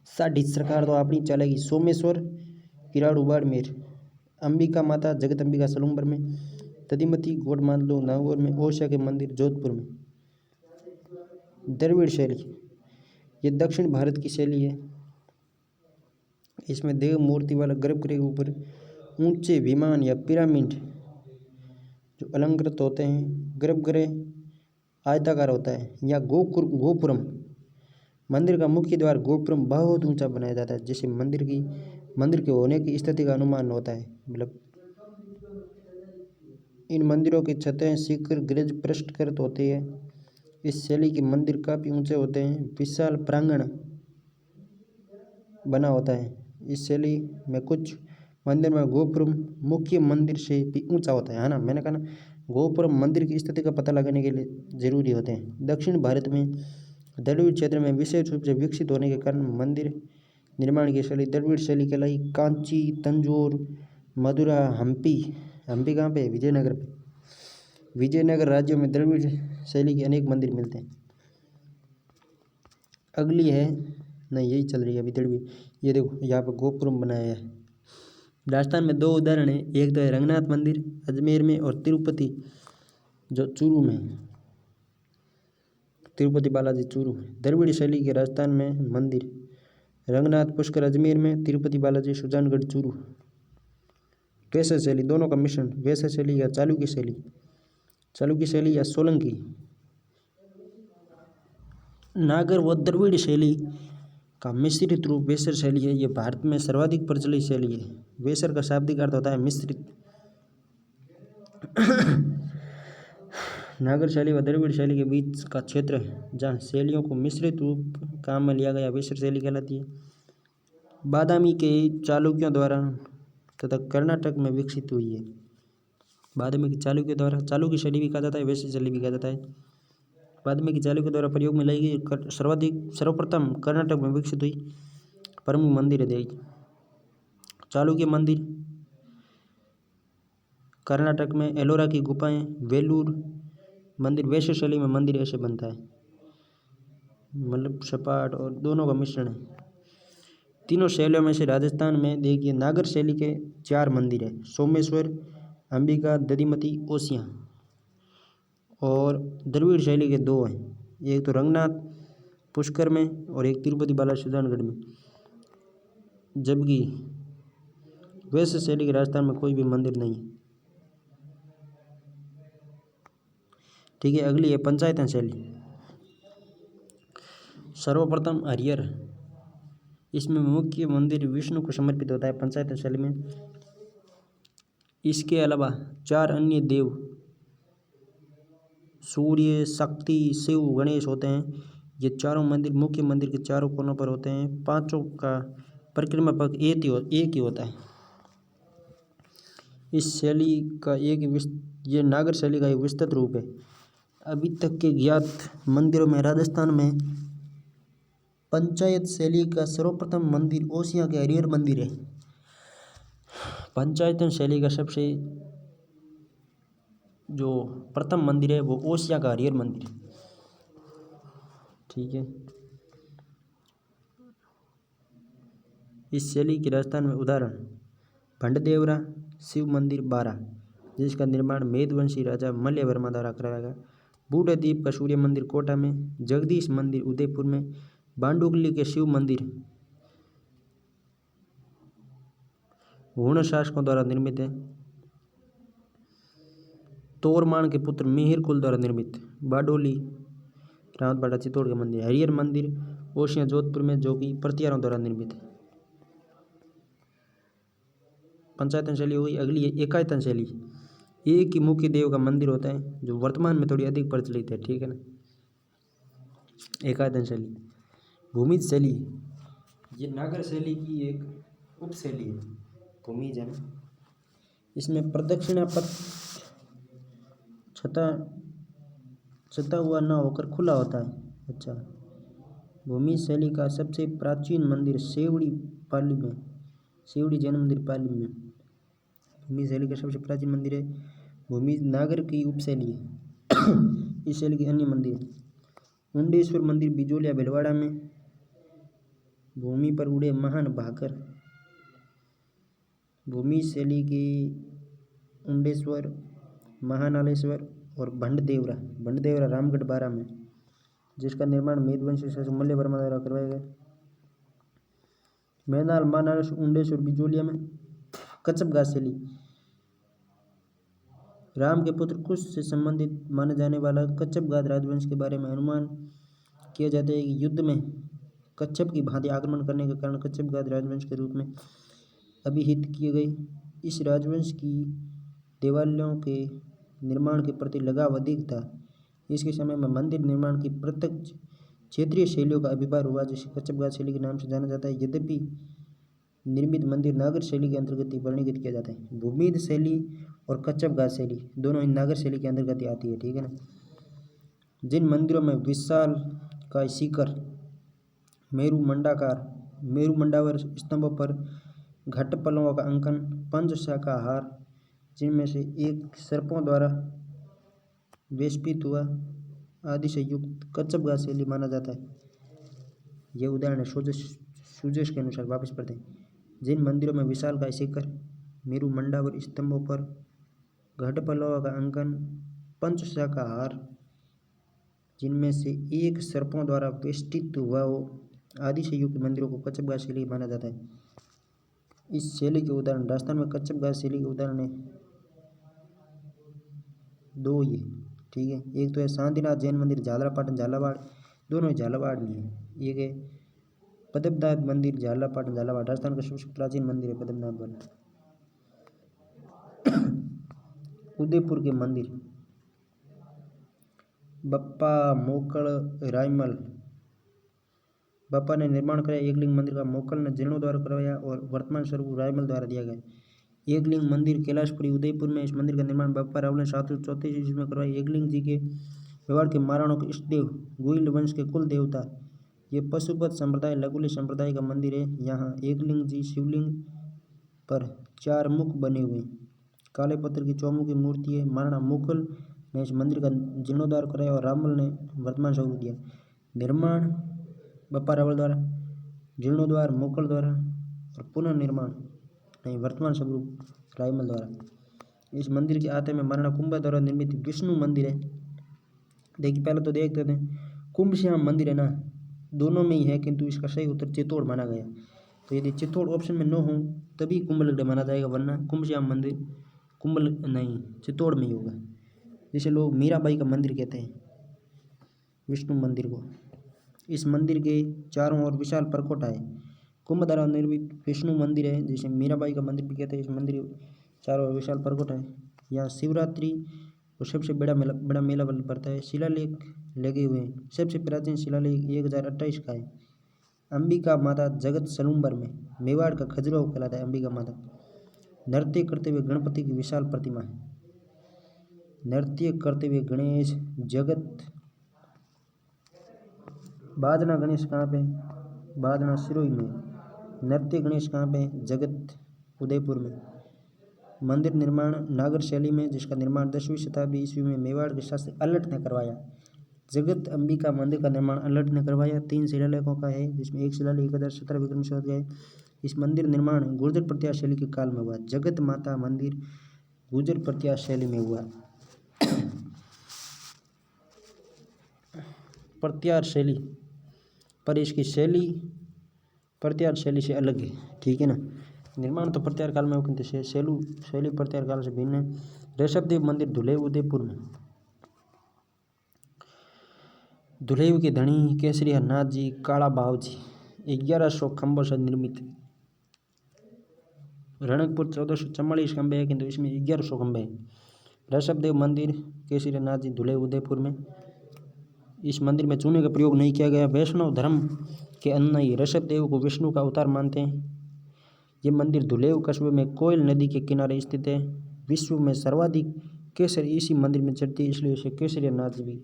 साडी सरकार तो अपनी चलेगी। सोमेश्वर किराड़ू बाड़मेर, अंबिका माता जगत अंबिका सलूंबर में, तदिमती गोड मांदलो नागौर में, ओशा के मंदिर जोधपुर में। द्रविड़ शैली, ये दक्षिण भारत की शैली है। इसमें देव मूर्ति वाला गर्भगृह के ऊपर ऊंचे विमान या पिरामिड जो अलंकृत होते हैं। गर्भगृह आयताकार होता है या गोपुरम, मंदिर का मुख्य द्वार गोपुरम बहुत ऊंचा बनाया जाता है, जिससे मंदिर के होने की स्थिति का अनुमान होता है। मतलब इन मंदिरों की छतें शिखर गिरिज पृष्ठकृत होती है। इस शैली के मंदिर काफ़ी ऊंचे होते हैं। विशाल प्रांगण बना होता है। इस शैली में कुछ मंदिर में गोपुरम मुख्य मंदिर से भी ऊंचा होता है ना। मैंने कहा ना, गोपुरम मंदिर की स्थिति का पता लगाने के लिए जरूरी होते हैं। दक्षिण भारत में द्रविड़ क्षेत्र में विशेष रूप से विकसित होने के कारण मंदिर निर्माण की शैली द्रविड़ शैली कहलाई। कांची, तंजौर, मदुरा, हम्पी कहाँ पे? विजयनगर पे। विजयनगर राज्यों में द्रविड़ शैली के अनेक मंदिर मिलते हैं। अगली है, नहीं यही चल रही है अभी द्रविड़। ये देखो, यहाँ पर गोपुरम बनाया है। राजस्थान में 2 उदाहरण है, एक तो है रंगनाथ मंदिर अजमेर में और तिरुपति जो चूरू में, तिरुपति बालाजी चूरू में। द्रविड़ शैली के राजस्थान में मंदिर रंगनाथ पुष्कर अजमेर में, तिरुपति बालाजी सुजानगढ़ चूरू। वेसर शैली, दोनों का मिश्रण, वेसर शैली या चालुक्य शैली या सोलंकी। नागर व द्रविड़ शैली का मिश्रित रूप वेसर शैली है। ये भारत में सर्वाधिक प्रचलित शैली है। वेसर का शाब्दिक अर्थ होता है मिश्रित। नागर शैली व द्रविड़ शैली के बीच का क्षेत्र जहाँ शैलियों को मिश्रित रूप काम में लिया गया मिश्र शैली कहलाती है। बादामी के चालुक्यों द्वारा तथा कर्नाटक में विकसित हुई है। बादामी के चालुक्यों द्वारा चालुक्य शैली भी कहा जाता है, वैश्य शैली भी कहा जाता है। बादामी की चालुक्यों द्वारा प्रयोग में लाई गई सर्वप्रथम कर्नाटक में विकसित हुई प्रमुख मंदिर है देखिए चालुक्य मंदिर कर्नाटक में, एलोरा की गुफाएं, वेलूर मंदिर। वैश्य शैली में मंदिर ऐसे बनता है, मतलब सपाट और दोनों का मिश्रण है। तीनों शैलियों में से राजस्थान में देखिए नागर शैली के 4 मंदिर है, सोमेश्वर, अंबिका, दधिमती, ओसियां। और द्रविड़ शैली के 2 हैं, एक तो रंगनाथ पुष्कर में और एक तिरुपति बालाजी सुजानगढ़ में। जबकि वैश्य शैली के राजस्थान में कोई भी मंदिर नहीं है। ठीक है, अगली है पंचायतन शैली। सर्वप्रथम हरिहर, इसमें मुख्य मंदिर विष्णु को समर्पित होता है पंचायतन शैली में। इसके अलावा 4 अन्य देव सूर्य, शक्ति, शिव, गणेश होते हैं। ये चारों मंदिर मुख्य मंदिर के चारों कोनों पर होते हैं। 5 का परिक्रमा पथ एक ही होता है। इस शैली का ये नागर शैली का एक विस्तृत रूप है। अभी तक के ज्ञात मंदिरों में राजस्थान में पंचायत शैली का सर्वप्रथम मंदिर ओसियां के हरिहर मंदिर है। पंचायतन शैली का सबसे जो प्रथम मंदिर है वो ओसियां का हरिहर मंदिर। ठीक है, इस शैली की राजस्थान में उदाहरण भंडदेवरा शिव मंदिर 12, जिसका निर्माण मेदवंशी राजा मल्यवर्मा द्वारा कराया गया। बूढ़े द्वीप का सूर्य मंदिर कोटा में, जगदीश मंदिर उदयपुर में, बांडुगली के शिव मंदिर हुण शासकों द्वारा निर्मित है। तोरमान के पुत्र मिहिर कुल द्वारा निर्मित बाडोली रावतबाड़ा चित्तौड़ के मंदिर। हरिहर मंदिर ओसियां जोधपुर में, जो कि प्रतिहारों द्वारा निर्मित है। पंचायतन शैली हो गई। अगली है एकायतन शैली। एक ही मुख्य देव का मंदिर होता है, जो वर्तमान में थोड़ी अधिक प्रचलित है। ठीक है ना, एकायतन शैली। भूमिज शैली, ये नागर शैली की एक उप शैली है। भूमिज है ना, इसमें प्रदक्षिणा पथ छता हुआ न होकर खुला होता है। अच्छा, भूमिज शैली का सबसे प्राचीन मंदिर सेवड़ी जैन मंदिर पाली में। भूमिज शैली का सबसे प्राचीन मंदिर है। भूमिज नागर की उप शैली है। इस शैली के अन्य मंदिर मुंडेश्वर मंदिर बिजोलिया भिलवाड़ा में, भूमि पर उड़े महान भाकर। भूमिज शैली की मुंडेश्वर, महानालेश्वर और भंडदेवरा रामगढ़ 12 में, जिसका निर्माण मेदवंशी शासक मल्यवर्मा द्वारा करवाया गया। मैनाल मानास उंडेश्वर बिजोलिया में। कच्छपघात शैली, राम के पुत्र कुश से संबंधित माने जाने वाला कच्छपघात राजवंश के बारे में अनुमान किया जाता है कि युद्ध में कच्छप की भांति आक्रमण करने के कारण कच्छपघात राजवंश के रूप में अभिहित किए गए। इस राजवंश की देवालयों के निर्माण के प्रति लगाव अधिक था। इसके समय में मंदिर निर्माण की प्रत्यक्ष क्षेत्रीय शैलियों का आविर्भाव हुआ, जिसे कच्छपघात शैली के नाम से जाना जाता है। यद्यपि निर्मित मंदिर नागर शैली के अंतर्गत वर्णित किया जाता है। भूमिज शैली और कच्छपघात शैली दोनों ही नागर शैली के अंतर्गत आती है। ठीक है ना, जिन मंदिरों में विशाल का शिखर, मेरु मंडावर स्तंभों पर घटपलों का अंकन, पंचशाखा हार, जिनमें से एक सर्पों द्वारा वेष्पित हुआ आदि से युक्त कच्छपघात शैली माना जाता है। यह उदाहरण है सुजस के अनुसार। वापस पढ़ते हैं। जिन मंदिरों में विशाल का शिखर, मेरु मंडावर स्तंभों पर घटपलों का अंकन, पंचशाखा हार, जिनमें से एक सर्पों द्वारा वेष्टित हुआ हो आदि से युक्त मंदिरों को कच्छपघात शैली माना जाता है। इस शैली के उदाहरण राजस्थान में कच्छपघात शैली के उदाहरण है 2 ये। ठीक है, एक तो है शांतिनाथ जैन मंदिर झालरापाटन झालावाड़, दोनों ही झालावाड़ में है। एक है पद्मनाभ मंदिर झालरापाटन झालावाड़, राजस्थान का सबसे प्राचीन मंदिर है पद्मनाभ वाला। उदयपुर के मंदिर बप्पा मोकल रायमल। बप्पा ने निर्माण कराया एकलिंग मंदिर का, मोकल ने जीर्णोद्धार करवाया और वर्तमान स्वरूप रायमल द्वारा दिया गया। एकलिंग मंदिर कैलाशपुरी उदयपुर में। इस मंदिर का निर्माण बप्पा रावल ने 734 ईस्वी में करवाया। एकलिंग जी के मेवाड़ के महाराणाओं के इष्ट देव, गोइल वंश के कुल देवता। ये पशुपत संप्रदाय लघुली संप्रदाय का मंदिर है। यहाँ एकलिंग जी शिवलिंग पर 4 मुख बने हुए काले पत्थर की चौमुखी मूर्ति है। महाराणा मुकुल ने इस मंदिर का जीर्णोद्धार कराया और रामल ने वर्तमान स्वरूप दिया। निर्माण बप्पा रावल द्वारा, जीर्णोद्धार मुकुल द्वारा और पुनः निर्माण नहीं वर्तमान स्वरूप रायमल द्वारा। इस मंदिर के आते में महाराणा कुंभा द्वारा निर्मित विष्णु मंदिर है। देखिए पहले तो देखते थे कुंभ श्याम मंदिर है ना, दोनों में ही है, किंतु इसका सही उत्तर चित्तौड़ माना गया। तो यदि चित्तौड़ ऑप्शन में न हो तभी कुंभलगढ़ माना जाएगा, वरना कुंभ श्याम मंदिर कुंभल नहीं चित्तौड़ में ही होगा। जिसे लोग मीराबाई का मंदिर कहते हैं विष्णु मंदिर को। इस मंदिर के चारों ओर विशाल परकोटा है। कुंभ द्वारा निर्मित विष्णु मंदिर है जिसे मीराबाई का मंदिर भी कहते हैं। इस मंदिर चारों ओर विशाल परकोटा है। यहाँ शिवरात्रि और सबसे बड़ा मेला पड़ता है। शिलालेख लगे हुए हैं। सबसे प्राचीन शिलालेख 1028 का है। अंबिका माता जगत सलूम्बर में, मेवाड़ का खजुराहो कहलाता है अंबिका माता। नृत्य करते हुए गणपति की विशाल प्रतिमा है। नृत्य करते हुए गणेश जगत। बाजना गणेश कहाँ पे? बाजना सिरोही में। नृत्य गणेश कहाँ पे? जगत उदयपुर में। मंदिर निर्माण नागर शैली में, जिसका निर्माण 10वीं शताब्दी ईस्वी में मेवाड़ के शासक अलट ने करवाया। जगत अंबिका मंदिर का निर्माण अलट ने करवाया। 3 शिलालेखों का है, जिसमें एक शिलालेख 1017 विक्रम संवत का है। इस मंदिर निर्माण गुर्जर प्रत्यार शैली के काल में हुआ। जगत माता मंदिर गुर्जर प्रत्यार शैली में हुआ। प्रत्यार शैली पर इसकी शैली प्रत्यार शैली से अलग है, ठीक है ना। निर्माण तो प्रत्यार काल में हो, किंतु शैली प्रत्यार काल से भिन्न है। ऋषभदेव मंदिर धुलेव उदयपुर में। धुलेव के धनी केसरिया नाथ जी काला बाव जी 1100 खंभों से निर्मित। रणकपुर 1444 खंभे है, किंतु इसमें 1100 खंभे हैं। ऋषभदेव मंदिर केसरिया नाथ जी धुलेव उदयपुर में। इस मंदिर में चूने का प्रयोग नहीं किया गया। वैष्णव धर्म के अनुयायी ऋषभदेव को विष्णु का अवतार मानते हैं। ये मंदिर धुलेव कस्बे में कोयल नदी के किनारे स्थित है। विश्व में सर्वाधिक केसर इसी मंदिर में चढ़ती है, इसलिए इसे केसरिया नाथ जी भी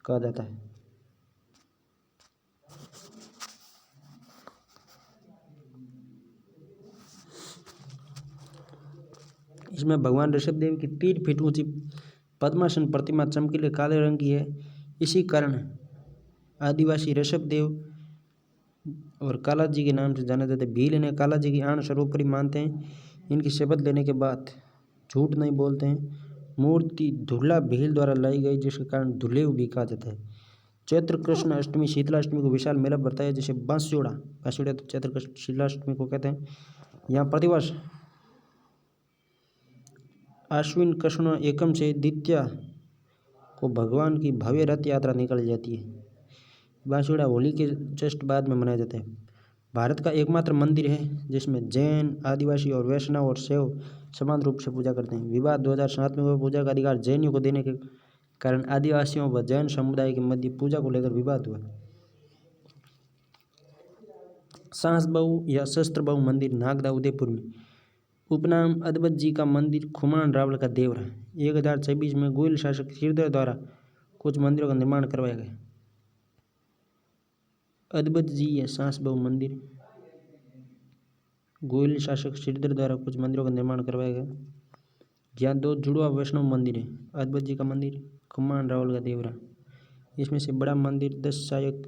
कहा जाता है। इसमें भगवान ऋषभदेव की 3 फीट ऊंची पद्मासन प्रतिमा चमकीले काले रंग की है। इसी कारण आदिवासी ऋषभदेव और काला जी के नाम से जाना जाता है। भील इन्हें काला जी की आन सर्वोपरि मानते हैं। इनकी शपथ लेने के बाद झूठ नहीं बोलते हैं। मूर्ति धुला भील द्वारा लाई गई, जिसके कारण धुलेव भी कहा जाता है। चैत्र कृष्ण अष्टमी शीतलाष्टमी को विशाल मेला भरता है, जिसे बांसजोड़ा तो चैत्र कृष्ण शीतलाष्टमी को कहते हैं। यहाँ प्रतिवर्ष आश्विन कृष्ण एकम से द्वितीया को भगवान की भव्य रथ यात्रा निकाली जाती है। बांसुड़ा होली के जस्ट बाद में मनाया जाता है। भारत का एकमात्र मंदिर है जिसमें जैन, आदिवासी और वैष्णव और शैव समान रूप से पूजा करते हैं। विवाद 2007 में हुआ। पूजा का अधिकार जैनियों को देने के कारण आदिवासियों व जैन समुदाय के मध्य पूजा को लेकर विवाद हुआ। सांसबहू या शस्त्रबहू मंदिर नागदा उदयपुर में। उपनाम अद्भुत जी का मंदिर खुमान रावल का देवरा। 1026 में गोयल शासक श्रीधर द्वारा कुछ मंदिरों का निर्माण करवाया गया। अद्भुत जी या सांसबहू मंदिर गोयल शासक श्रीधर द्वारा कुछ मंदिरों का निर्माण करवाया गया। यहाँ 2 जुड़वा वैष्णव मंदिर है। अद्भुत जी का मंदिर, खुमान रावल का देवरा। इसमें से बड़ा मंदिर 10 सहायक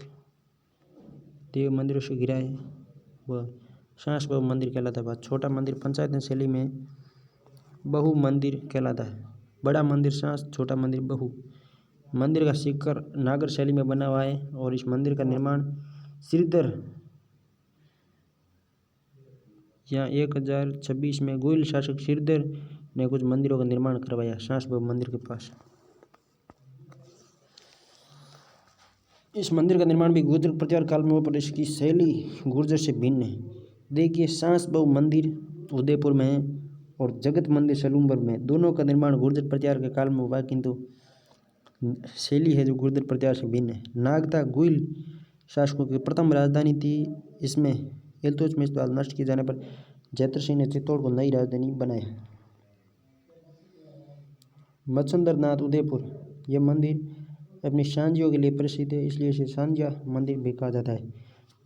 देव मंदिरों से घिरा है, वह सांसबहू मंदिर कहलाता है। छोटा मंदिर पंचायत शैली में बहु मंदिर कहलाता है। बड़ा मंदिर सांस, छोटा मंदिर बहु। मंदिर का शिखर नागर शैली में बना हुआ है और इस मंदिर का निर्माण श्रीधर यहाँ 1026 में गोयल शासक श्रीधर ने कुछ मंदिरों का निर्माण करवाया सांसबहू मंदिर के पास। इस मंदिर का निर्माण भी गुर्जर प्रचार काल में हुआ, पर इसकी शैली गुर्जर से भिन्न है। देखिए सांसबहू मंदिर उदयपुर में है और जगत मंदिर सलूम्बर में। दोनों का निर्माण गुर्जर प्रचार के काल में हुआ, किंतु शैली है जो गुर्जर प्रत्यार से भिन्न है। नागदा गुइल शासकों की प्रथम राजधानी थी। इसमें इल्तुतमिश द्वारा नष्ट किए जाने पर जैतर सिंह ने चित्तौड़ को नई राजधानी बनाया। मच्छंद्र नाथ उदयपुर, यह मंदिर अपनी सांझियों के लिए प्रसिद्ध है, इसलिए इसे सांझिया मंदिर भी कहा जाता है।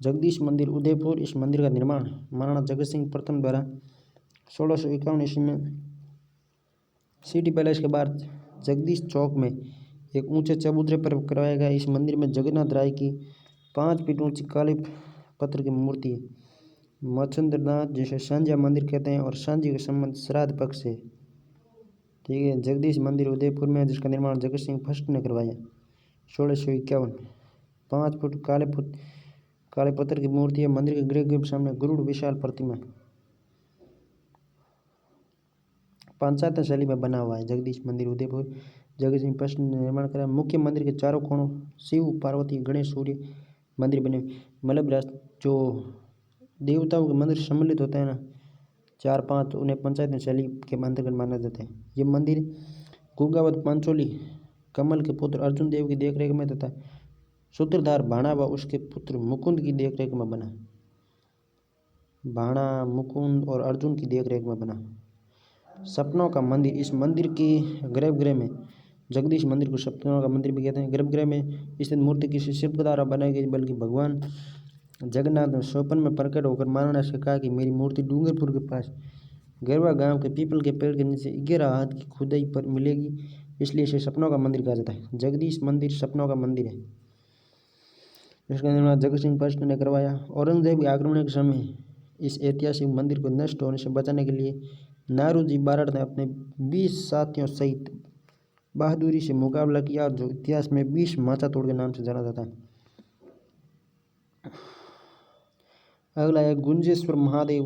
जगदीश मंदिर उदयपुर, इस मंदिर का निर्माण महाराणा जगत सिंह प्रथम द्वारा 1651 ईस्वी में सिटी पैलेस के बाद जगदीश चौक में एक ऊंचे चबूतरे पर करवाया गया। इस मंदिर में जगन्नाथ राय की 5 फीट ऊंची काले पत्थर की मूर्ति है। मच्छंद्र नाथ जिसे सांझिया मंदिर कहते हैं और सांझी का संबंध श्राद्ध पक्ष से, ठीक है। जगदीश मंदिर उदयपुर में, जिसका निर्माण जगत सिंह फर्स्ट ने करवाया 1651। 5 फुट काले पत्थर की मूर्ति है। मंदिर के गृह के सामने गरुड़ विशाल प्रतिमा पाश्चात्य शैली में बना हुआ है। जगदीश मंदिर उदयपुर, जगत सिंह फर्स्ट ने निर्माण करा। मुख्य मंदिर के चारों कोणों शिव, पार्वती, गणेश, सूर्य मंदिर बने। मतलब जो देवताओं के मंदिर सम्मिलित होते हैं ना 4-5, उन्हें पंचायत शैली के अंतर्गत माना जाता है। ये मंदिर गुगावत पांचोली कमल के पुत्र अर्जुन देव की देखरेख में तथा सूत्रधार भाणा व उसके पुत्र मुकुंद की देखरेख में बना। भाणा, मुकुंद और अर्जुन की देखरेख में बना। सपनों का मंदिर, इस मंदिर के गर्भगृह में, जगदीश मंदिर को सपनों का मंदिर भी कहते हैं, गर्भगृह में स्थित मूर्ति किसी शिल्प द्वारा बनाई गई, बल्कि भगवान जगन्नाथ ने स्वप्न में प्रकट होकर महाराणा से कहा कि मेरी मूर्ति डूंगरपुर के पास गरवा गांव के पीपल के पेड़ के नीचे 11 हाथ की खुदाई पर मिलेगी, इसलिए इसे सपनों का मंदिर कहा जाता है। जगदीश मंदिर सपनों का मंदिर है। इसका निर्माण जगत सिंह फर्स्ट ने करवाया। औरंगजेब के आक्रमण के समय इस ऐतिहासिक मंदिर को नष्ट होने से बचाने के लिए नारूजी बाराड़ ने अपने 20 साथियों सहित बहादुरी से मुकाबला किया, जो इतिहास में 20 माचा तोड़ के नाम से जाना जाता है। अगला है गुंजेश्वर महादेव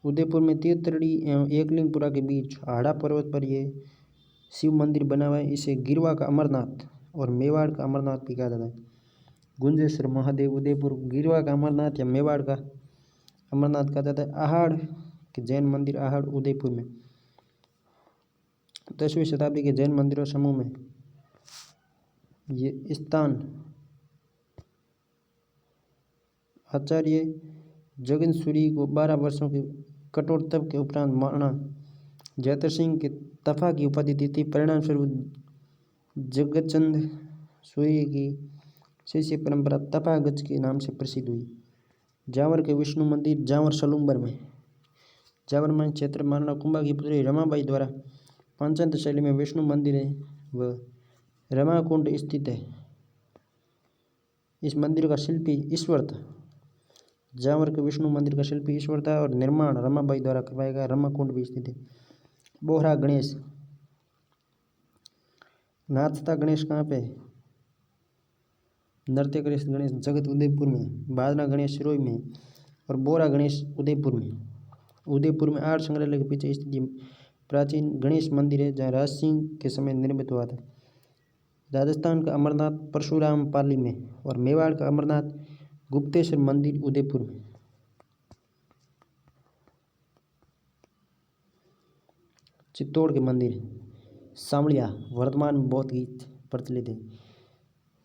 उदयपुर में तीर्थड़ी एवं एकलिंगपुरा के बीच हाड़ा पर्वत पर यह शिव मंदिर बना हुआ है। इसे गिरवा का अमरनाथ और मेवाड़ का अमरनाथ भी कहा जाता है। गुंजेश्वर महादेव उदयपुर, गिरवा का अमरनाथ या मेवाड़ का अमरनाथ कहा जाता है। आहड़ के जैन मंदिर, आहड़ उदयपुर में 10वीं शताब्दी के जैन मंदिरों समूह में ये स्थान आचार्य जगनसूरी को 12 वर्षों के कठोर तप के उपरांत महाराणा जैतर सिंह के तफा की उपाधि दी थी। परिणाम स्वरूप जगतचंद सूर्य की शिष्य परंपरा तपागज के नाम से प्रसिद्ध हुई। जावर के विष्णु मंदिर, जावर सलूम्बर में, जावर में क्षेत्र महाराणा कुंभा की पुत्री रमाबाई द्वारा पांचात्य शैली में विष्णु मंदिर है व रमाकुंड स्थित है। इस मंदिर का शिल्पी ईश्वर था। जावर के विष्णु मंदिर का शिल्पी ईश्वर था और निर्माण रमाबाई द्वारा करवाया गया। रमाकुंड भी स्थित है। बोहरा गणेश, नाचता गणेश कहाँ पे? नृत्य गणेश जगत उदयपुर में, बाजना गणेश सिरोही में और बोरा गणेश उदयपुर में। उदयपुर में आर्ट संग्रहालय के पीछे स्थित प्राचीन गणेश मंदिर है, जहाँ राज सिंह के समय निर्मित हुआ था। राजस्थान का अमरनाथ परशुराम पाली में और मेवाड़ का अमरनाथ गुप्तेश्वर मंदिर उदयपुर में। चित्तौड़ के मंदिर सांवलिया, वर्तमान में बहुत गीत प्रचलित है।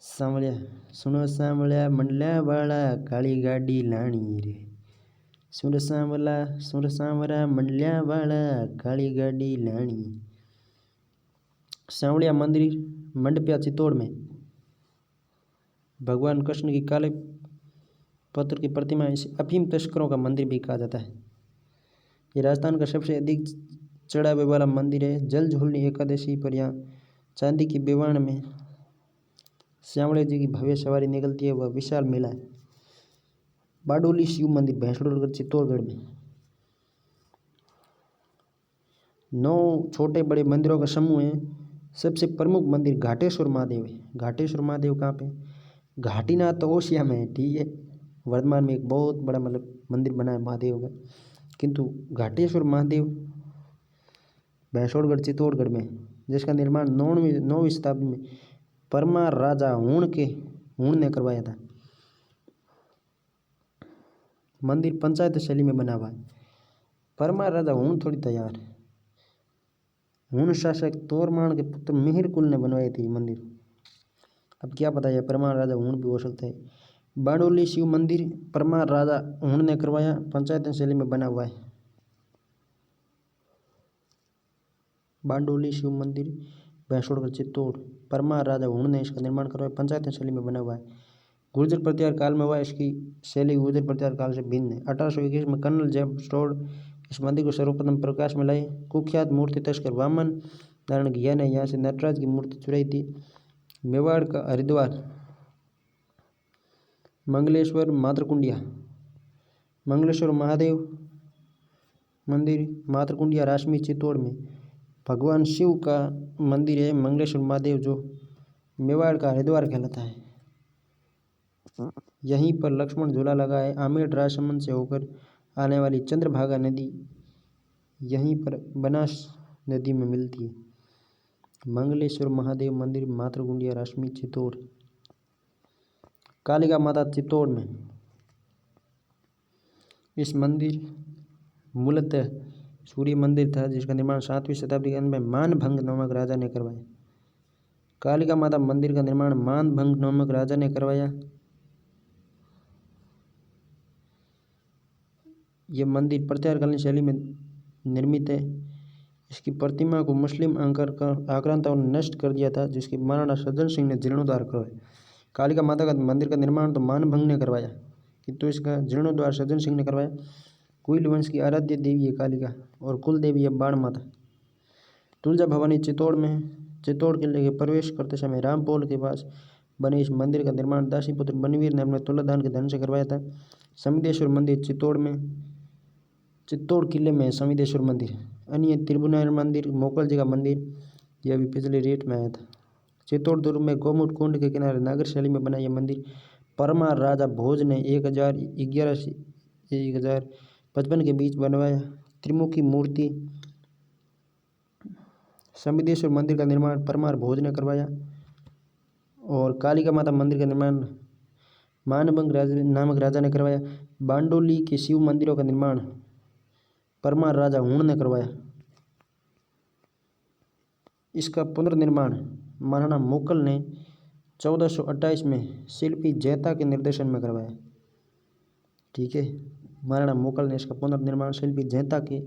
सांवलिया, सुनो सांवलिया मंडला वाला काली गाड़ी लाणी रे, सुर सांवरा मंडलिया वाला काली गाड़ी लाणी। सांवलिया मंदिर मंडपिया चित्तौड़ में भगवान कृष्ण की काले पत्थर की प्रतिमा, इसे अफीम तस्करों का मंदिर भी कहा जाता है। ये राजस्थान का सबसे अधिक चढ़ावे वाला मंदिर है। जल झूलनी एकादशी पर यहाँ चांदी की बेवाण में श्यामले जी की भव्य सवारी निकलती है, वह विशाल मेला है। बाडोली शिव मंदिर भैंसड़ोगढ़ चित्तौड़गढ़ में 9 छोटे बड़े मंदिरों का समूह है। सबसे प्रमुख मंदिर घाटेश्वर महादेव है। घाटेश्वर महादेव कहाँ पे? घाटीनाथ तो ओसिया में है, ठीक है। वर्तमान में एक बहुत बड़ा मतलब मंदिर बना है महादेव का, किंतु घाटेश्वर महादेव भैंसड़ोगढ़ चित्तौड़गढ़ में, जिसका निर्माण 9वीं शताब्दी में परमार राजा हूण ने करवाया था। मंदिर पंचायत शैली में बना हुआ है। परमार राजा हूण थोड़ी तैयार, हुन शासक तोरमान के पुत्र मिहिर कुल ने बनवाई थी मंदिर। अब क्या पता है, परमार राजा हुन भी हो सकता है। बांडोली शिव मंदिर परमार राजा हुन ने करवाया, पंचायत शैली में बना हुआ है। बांडोली शिव मंदिर भैंसोड़ चित्तौड़, परमार राजा हुन ने इसका निर्माण करवाया, पंचायत शैली में बना हुआ है। गुर्जर प्रत्यार काल में हुआ, इसकी शैली गुर्जर प्रत्यार काल से भिन्न है। 1821 में कर्नल जेब स्टोर्ड इस मंदिर को सर्वप्रथम प्रकाश में लाए। कुख्यात मूर्ति तस्कर वामन नारायण घिया ने यहाँ से नटराज की मूर्ति चुराई थी। मेवाड़ का हरिद्वार मंगलेश्वर मातृकुंडिया, मंगलेश्वर महादेव मंदिर मातृकुंडिया राशमी चित्तौड़ में भगवान शिव का मंदिर है मंगलेश्वर महादेव, जो मेवाड़ का हरिद्वार कहलाता है। यहीं पर लक्ष्मण झूला लगा है। आमेर राजसमंद से होकर आने वाली चंद्रभागा नदी यहीं पर बनास नदी में मिलती है। मंगलेश्वर महादेव मंदिर मातृकुंडिया राशमी चित्तौड़। कालिका माता चित्तौड़ में इस मंदिर मूलतः सूर्य मंदिर था, जिसका निर्माण 7वीं शताब्दी के अंत में मानभंग नामक राजा ने करवाया। कालिका माता मंदिर का निर्माण मानभंग नामक राजा ने करवाया। यह मंदिर प्रत्यारकालीन शैली में निर्मित है। इसकी प्रतिमा को मुस्लिम आक्रांताओं ने नष्ट कर दिया था, जिसके महाराणा सज्जन सिंह ने जीर्णोद्धार करवाया। कालिका माता का मंदिर का निर्माण तो मानभंग ने करवाया, किंतु इसका जीर्णोद्धार सज्जन सिंह ने करवाया। कुल वंश की आराध्य देवी है कालिका और कुल देवी है बाण माता। तुलजा भवानी चित्तौड़ में चित्तौड़ किले के प्रवेश करते समय रामपोल के पास बने इस मंदिर का निर्माण दासीपुत्र बनवीर ने अपने तुलादान के धन से करवाया था। समिदेश्वर मंदिर चित्तौड़ में चित्तौड़ किले में समिदेश्वर मंदिर। अन्य त्रिभुवनायण मंदिर मोकल जी का मंदिर, यह अभी पिछले रेट में आया था। चित्तौड़ दुर्ग में गौमुख कुंड के किनारे नागर शैली में बना यह मंदिर परमार राजा भोज ने 1011 से 1055 के बीच बनवाया। त्रिमुखी मूर्ति समिदेश्वर मंदिर का निर्माण परमार भोज ने करवाया और कालिका माता मंदिर का निर्माण मानभंग नामक राजा ने करवाया। बांडोली के शिव मंदिरों का निर्माण परमार राजा हुण ने करवाया। इसका पुनर्निर्माण महाराणा मोकल ने 1428 में शिल्पी जैता के निर्देशन में करवाया। ठीक है, महाराणा मोकल ने इसका पुनर्निर्माण शिल्पी जैता के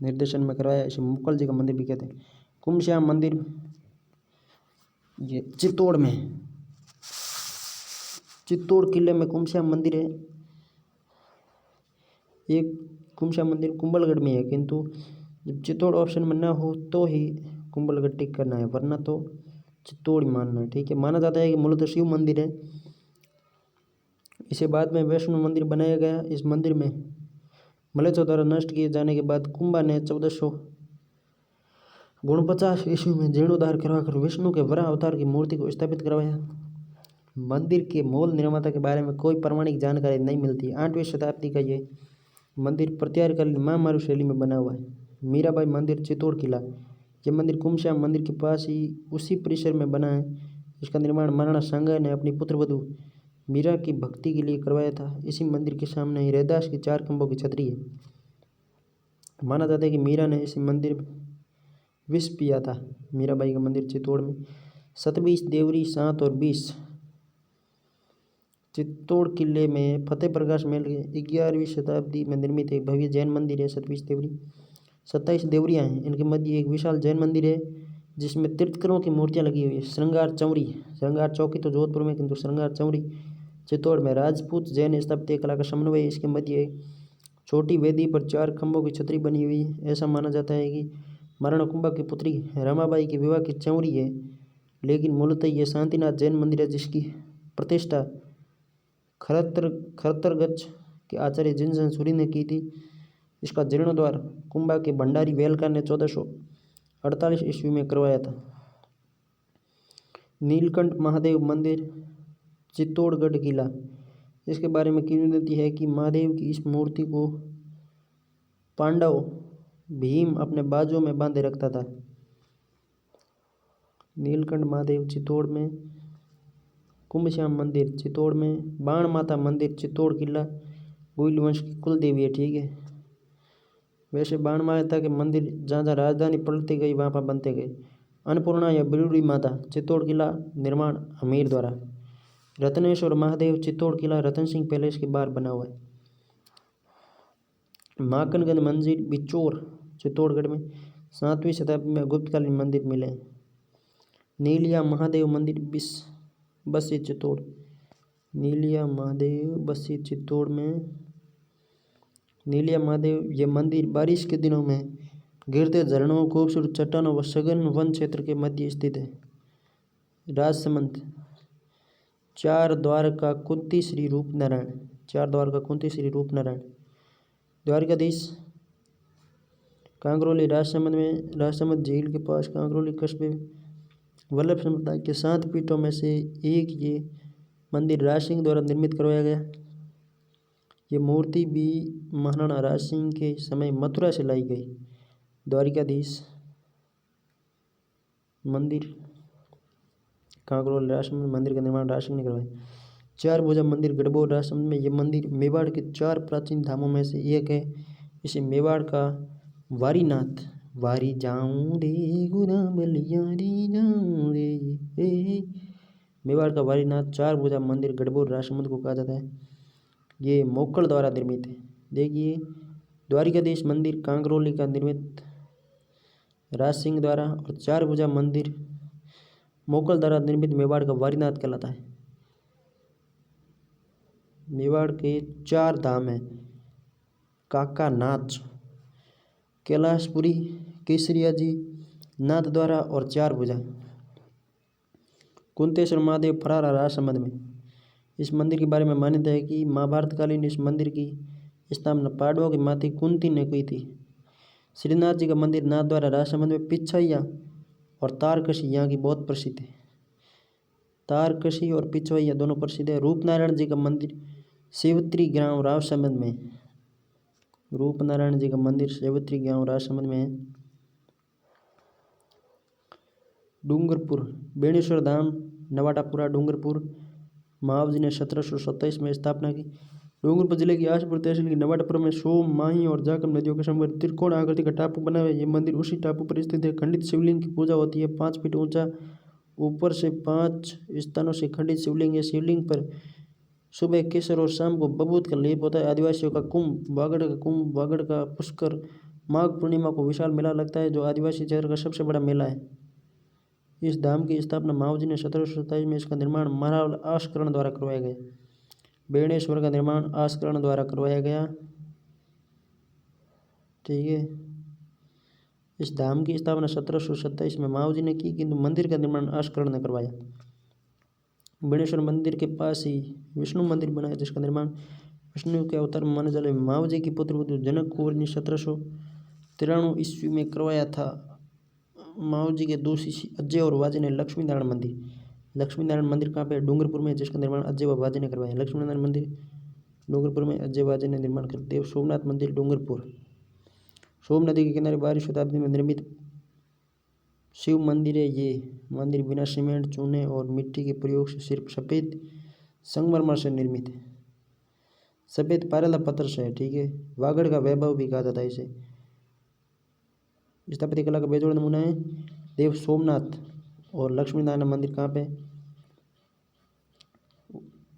निर्देशन में करवाया। इसे मोकल जी का मंदिर भी कहते हैं। कुमश्याम मंदिर ये चित्तौड़ में चित्तौड़ किले में कुमश्याम मंदिर है। एक कुमश्याम मंदिर कुंभलगढ़ में है, किंतु जब चित्तौड़ ऑप्शन में ना हो तो ही कुंभलगढ़ टिक करना है, वरना तो चित्तौड़ ही मानना है। ठीक है, माना जाता है कि मूलतः शिव मंदिर है। इसे बाद में वैष्णो मंदिर बनाया गया। इस मंदिर में मलेच्छों द्वारा नष्ट किए जाने के बाद कुंभा ने 1449 ईस्वी में जीर्णोद्धार करवाकर विष्णु के वराह अवतार की मूर्ति को स्थापित करवाया। मंदिर के मूल निर्माता के बारे में कोई प्रामाणिक जानकारी नहीं मिलती। 8वीं शताब्दी का ये मंदिर प्रत्यारकालीन महामारू शैली में बना हुआ है। मीराबाई मंदिर चित्तौड़ किला, यह मंदिर कुमश्याम मंदिर के पास ही उसी परिसर में बना है। इसका निर्माण महाराणा सांगा ने अपनी पुत्रवधू मीरा की भक्ति के लिए करवाया था। इसी मंदिर के सामने ही रैदास की 4 खंभों की छतरी है। माना जाता है कि मीरा ने इसी मंदिर विष पिया था। मीराबाई का मंदिर चित्तौड़ में 27 देवरी 7 और 20 चित्तौड़ किले में फतेह प्रकाश महल के 11वीं शताब्दी में निर्मित एक भव्य जैन मंदिर है। 27 देवरी 27 देवरियाँ हैं। इनके मध्य एक विशाल जैन मंदिर है जिसमें तीर्थंकरों की मूर्तियाँ लगी हुई है। श्रृंगार चौकी तो जोधपुर में, किंतु श्रृंगार चौरी चित्तौड़ में राजपूत जैन स्थापत्य कला का समन्वय है। इसके मध्य एक छोटी वेदी पर 4 खंभों की छतरी बनी हुई है। ऐसा माना जाता है कि महाराणा कुंभा की पुत्री रमाबाई के विवाह की चौरी है, लेकिन मूलतः ये शांतिनाथ जैन मंदिर है जिसकी प्रतिष्ठा खरतरगच्छ के आचार्य जिनसन सूरी ने की थी। इसका जीर्णोद्धार कुंभा के भंडारी वेलकार ने 1448 ईस्वी में करवाया था। नीलकंठ महादेव मंदिर चित्तौड़गढ़ किला, इसके बारे में किंवदंती है कि महादेव की इस मूर्ति को पांडव भीम अपने बाजू में बांधे रखता था। नीलकंठ महादेव चित्तौड़ में, कुंभश्याम मंदिर चित्तौड़ में, बाण माता मंदिर चित्तौड़ किला गुइल वंश की कुल देवी है। ठीक है, वैसे बाण माता के मंदिर जहाँ जहाँ राजधानी पलटती गई वहाँ वहाँ बनते गए। अन्नपूर्णा या बिरूरी माता चित्तौड़ किला निर्माण अमीर द्वारा। रत्नेश्वर महादेव चित्तौड़ किला रतन सिंह पैलेस के बाहर बना हुआ है। माकनगंज मंदिर बिचौर चित्तौड़गढ़ में 7वीं शताब्दी में गुप्तकालीन मंदिर मिले। नीलिया महादेव मंदिर बसी चित्तौड़। नीलिया महादेव बसी चित्तौड़ में नीलिया महादेव ये मंदिर बारिश के दिनों में गिरते झरनों खूबसूरत चट्टानों व सघन वन क्षेत्र के मध्य स्थित है। राजसमंद चार द्वारका कुंती श्री रूप नारायण। चार द्वारका कुंती श्री रूप नारायण। द्वारकाधीश कांकरोली राजसमंद झील के पास कांकरोली कस्बे वल्लभ संप्रदाय के 7 पीठों में से एक ये मंदिर राज सिंह द्वारा निर्मित करवाया गया। ये मूर्ति भी महाराणा राज सिंह के समय मथुरा से लाई गई। द्वारिकाधीश मंदिर कांकरोली राजसमंद मंदिर का निर्माण राज सिंह ने करवाया। चार भुजा मंदिर गढ़बोर राजसमंद में। यह मंदिर मेवाड़ के 4 प्राचीन धामों में से एक है। इसे मेवाड़ का वारीनाथ वारी जाऊं रे गुना बलिया रे जाऊं रे मेवाड़ का वारीनाथ 4 भुजा मंदिर गढ़बोर राजसमंद को कहा जाता है। ये मोक्कल द्वारा निर्मित है। देखिए द्वारिकाधीश मंदिर कांकरोली का निर्मित राज सिंह द्वारा और 4 भुजा मंदिर मोक्कल द्वारा निर्मित मेवाड़ का वारीनाथ कहलाता है। मेवाड़ के 4 धाम हैं काका नाच कैलाशपुरी केसरिया जी नाथ द्वारा और 4 भुजा। कुंतेश्वर महादेव फरारा राजसमंद में। इस मंदिर के बारे में मान्यता है कि महाभारत कालीन इस मंदिर की स्थापना पांडवों की माता कुंती ने की थी। श्रीनाथ जी का मंदिर नाथ द्वारा राजसमंद में। पिछैया और तारकशी यहाँ की बहुत प्रसिद्ध है। तारकशी और पिछवैया दोनों प्रसिद्ध है। रूपनारायण जी का मंदिर सेवत्री गांव राजसमंद में। रूपनारायण जी का मंदिर सेवत्री गांव राजसमंद में है। डूंगरपुर बेणेश्वर धाम नवाटापुरा डूंगरपुर महाव जी ने 1727 में स्थापना की। डूंगरपुर जिले की आसपुर तहसील की नवाटापुरा में सोम माही और जाकम नदियों के संगम त्रिकोण आकृति का टापू बना हुआ है। ये मंदिर उसी टापू पर स्थित है। खंडित शिवलिंग की पूजा होती है। 5 फीट ऊंचा ऊपर से 5 स्थानों से खंडित शिवलिंग है। शिवलिंग पर सुबह केसर और शाम को बबूत का लेप होता है। आदिवासियों का कुंभ वागड़ का पुष्कर माघ पूर्णिमा को विशाल मेला लगता है जो आदिवासी क्षेत्र का सबसे बड़ा मेला है। इस धाम की स्थापना महाव जी ने 1727 में। इसका निर्माण महाराव आस्करण द्वारा करवाया गया। बेणेश्वर का निर्माण आस्करण द्वारा करवाया गया। ठीक है। इस धाम की स्थापना 1727 में महाव जी ने की किंतु मंदिर का निर्माण आस्करण ने करवाया। बेणेश्वर मंदिर के पास ही विष्णु मंदिर बना है जिसका निर्माण विष्णु के अवतार माने जाने महाव जी की पुत्र जनक कुंवर ने 1793 ईस्वी में करवाया था। महाव जी के 2 शिष्य अजय और वाजे ने लक्ष्मी नारायण मंदिर कहाँ पे? डूंगरपुर में, जिसका निर्माण अजय व वाजे ने करवाया। लक्ष्मी नारायण मंदिर डूंगरपुर में अजय वाजे ने निर्माण कर। देव सोमनाथ मंदिर डूंगरपुर सोम नदी के किनारे 12वीं शताब्दी में निर्मित शिव मंदिर है। ये मंदिर बिना सीमेंट चूने और मिट्टी के प्रयोग से सिर्फ सफ़ेद संगमरमर से निर्मित है। सफ़ेद पारेला पत्थर से है। ठीक है। वागड़ का वैभव भी कहा जाता है इसे। स्थापत्य कला का बेजोड़ नमूना है देव सोमनाथ और लक्ष्मी नारायण मंदिर कहाँ पे?